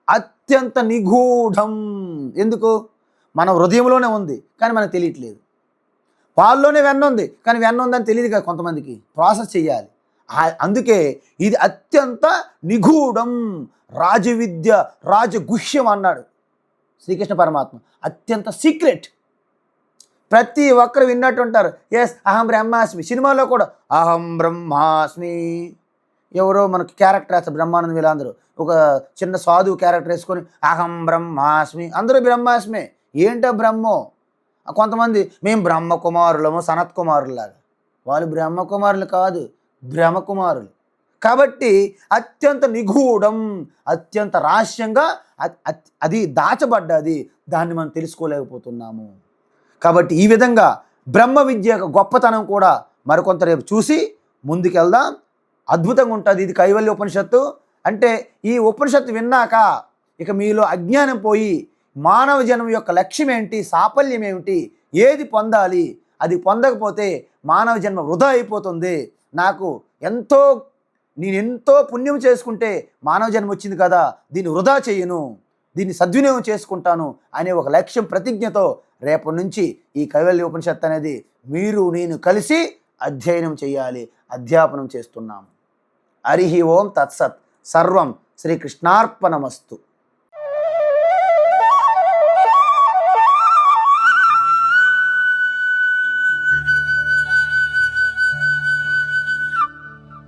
అత్యంత నిగూఢం. ఎందుకు? మన హృదయంలోనే ఉంది కానీ మనకు తెలియట్లేదు. పాల్లోనే వెన్న ఉంది కానీ వెన్న ఉందని తెలియదు కదా కొంతమందికి. ప్రాసెస్ చేయాలి. అందుకే ఇది అత్యంత నిగూఢం, రాజవిద్య రాజగుహ్యం అన్నాడు శ్రీకృష్ణ పరమాత్మ. అత్యంత సీక్రెట్. ప్రతి ఒక్కరు విన్నట్టుంటారు. ఎస్, అహం బ్రహ్మాస్మి. సినిమాలో కూడా అహం బ్రహ్మాస్మి. ఎవరో మనకి క్యారెక్టర్ వేస్తారు, బ్రహ్మానంద వీళ్ళందరూ ఒక చిన్న సాధువు క్యారెక్టర్ వేసుకొని అహం బ్రహ్మాస్మి. అందరూ బ్రహ్మాస్మే. ఏంటో బ్రహ్మో. కొంతమంది మేము బ్రహ్మకుమారులము, సనత్ కుమారులాగా. వాళ్ళు బ్రహ్మకుమారులు కాదు, బ్రహ్మకుమారులు. కాబట్టి అత్యంత నిగూఢం, అత్యంత రహస్యంగా అది దాచబడ్డది. దాన్ని మనం తెలుసుకోలేకపోతున్నాము. కాబట్టి ఈ విధంగా బ్రహ్మ విద్య యొక్క గొప్పతనం కూడా మరికొంత రేపు చూసి ముందుకెళ్దాం. అద్భుతంగా ఉంటుంది. ఇది కైవల్య ఉపనిషత్తు. అంటే ఈ ఉపనిషత్తు విన్నాక ఇక మీలో అజ్ఞానం పోయి మానవ జన్మ యొక్క లక్ష్యం ఏంటి, సాఫల్యం ఏమిటి, ఏది పొందాలి, అది పొందకపోతే మానవ జన్మ వృధా అయిపోతుంది. నేను ఎంతో పుణ్యం చేసుకుంటే మానవ జన్మ వచ్చింది కదా, దీన్ని వృధా చేయను, దీన్ని సద్వినియోగం చేసుకుంటాను అనే ఒక లక్ష్యం ప్రతిజ్ఞతో రేపటి నుంచి ఈ కైవల్య ఉపనిషత్తు అనేది మీరు నేను కలిసి అధ్యయనం చేయాలి. అధ్యాపనం చేస్తున్నాము. హరి ఓం తత్సత్. సర్వం శ్రీకృష్ణార్పణమస్తు.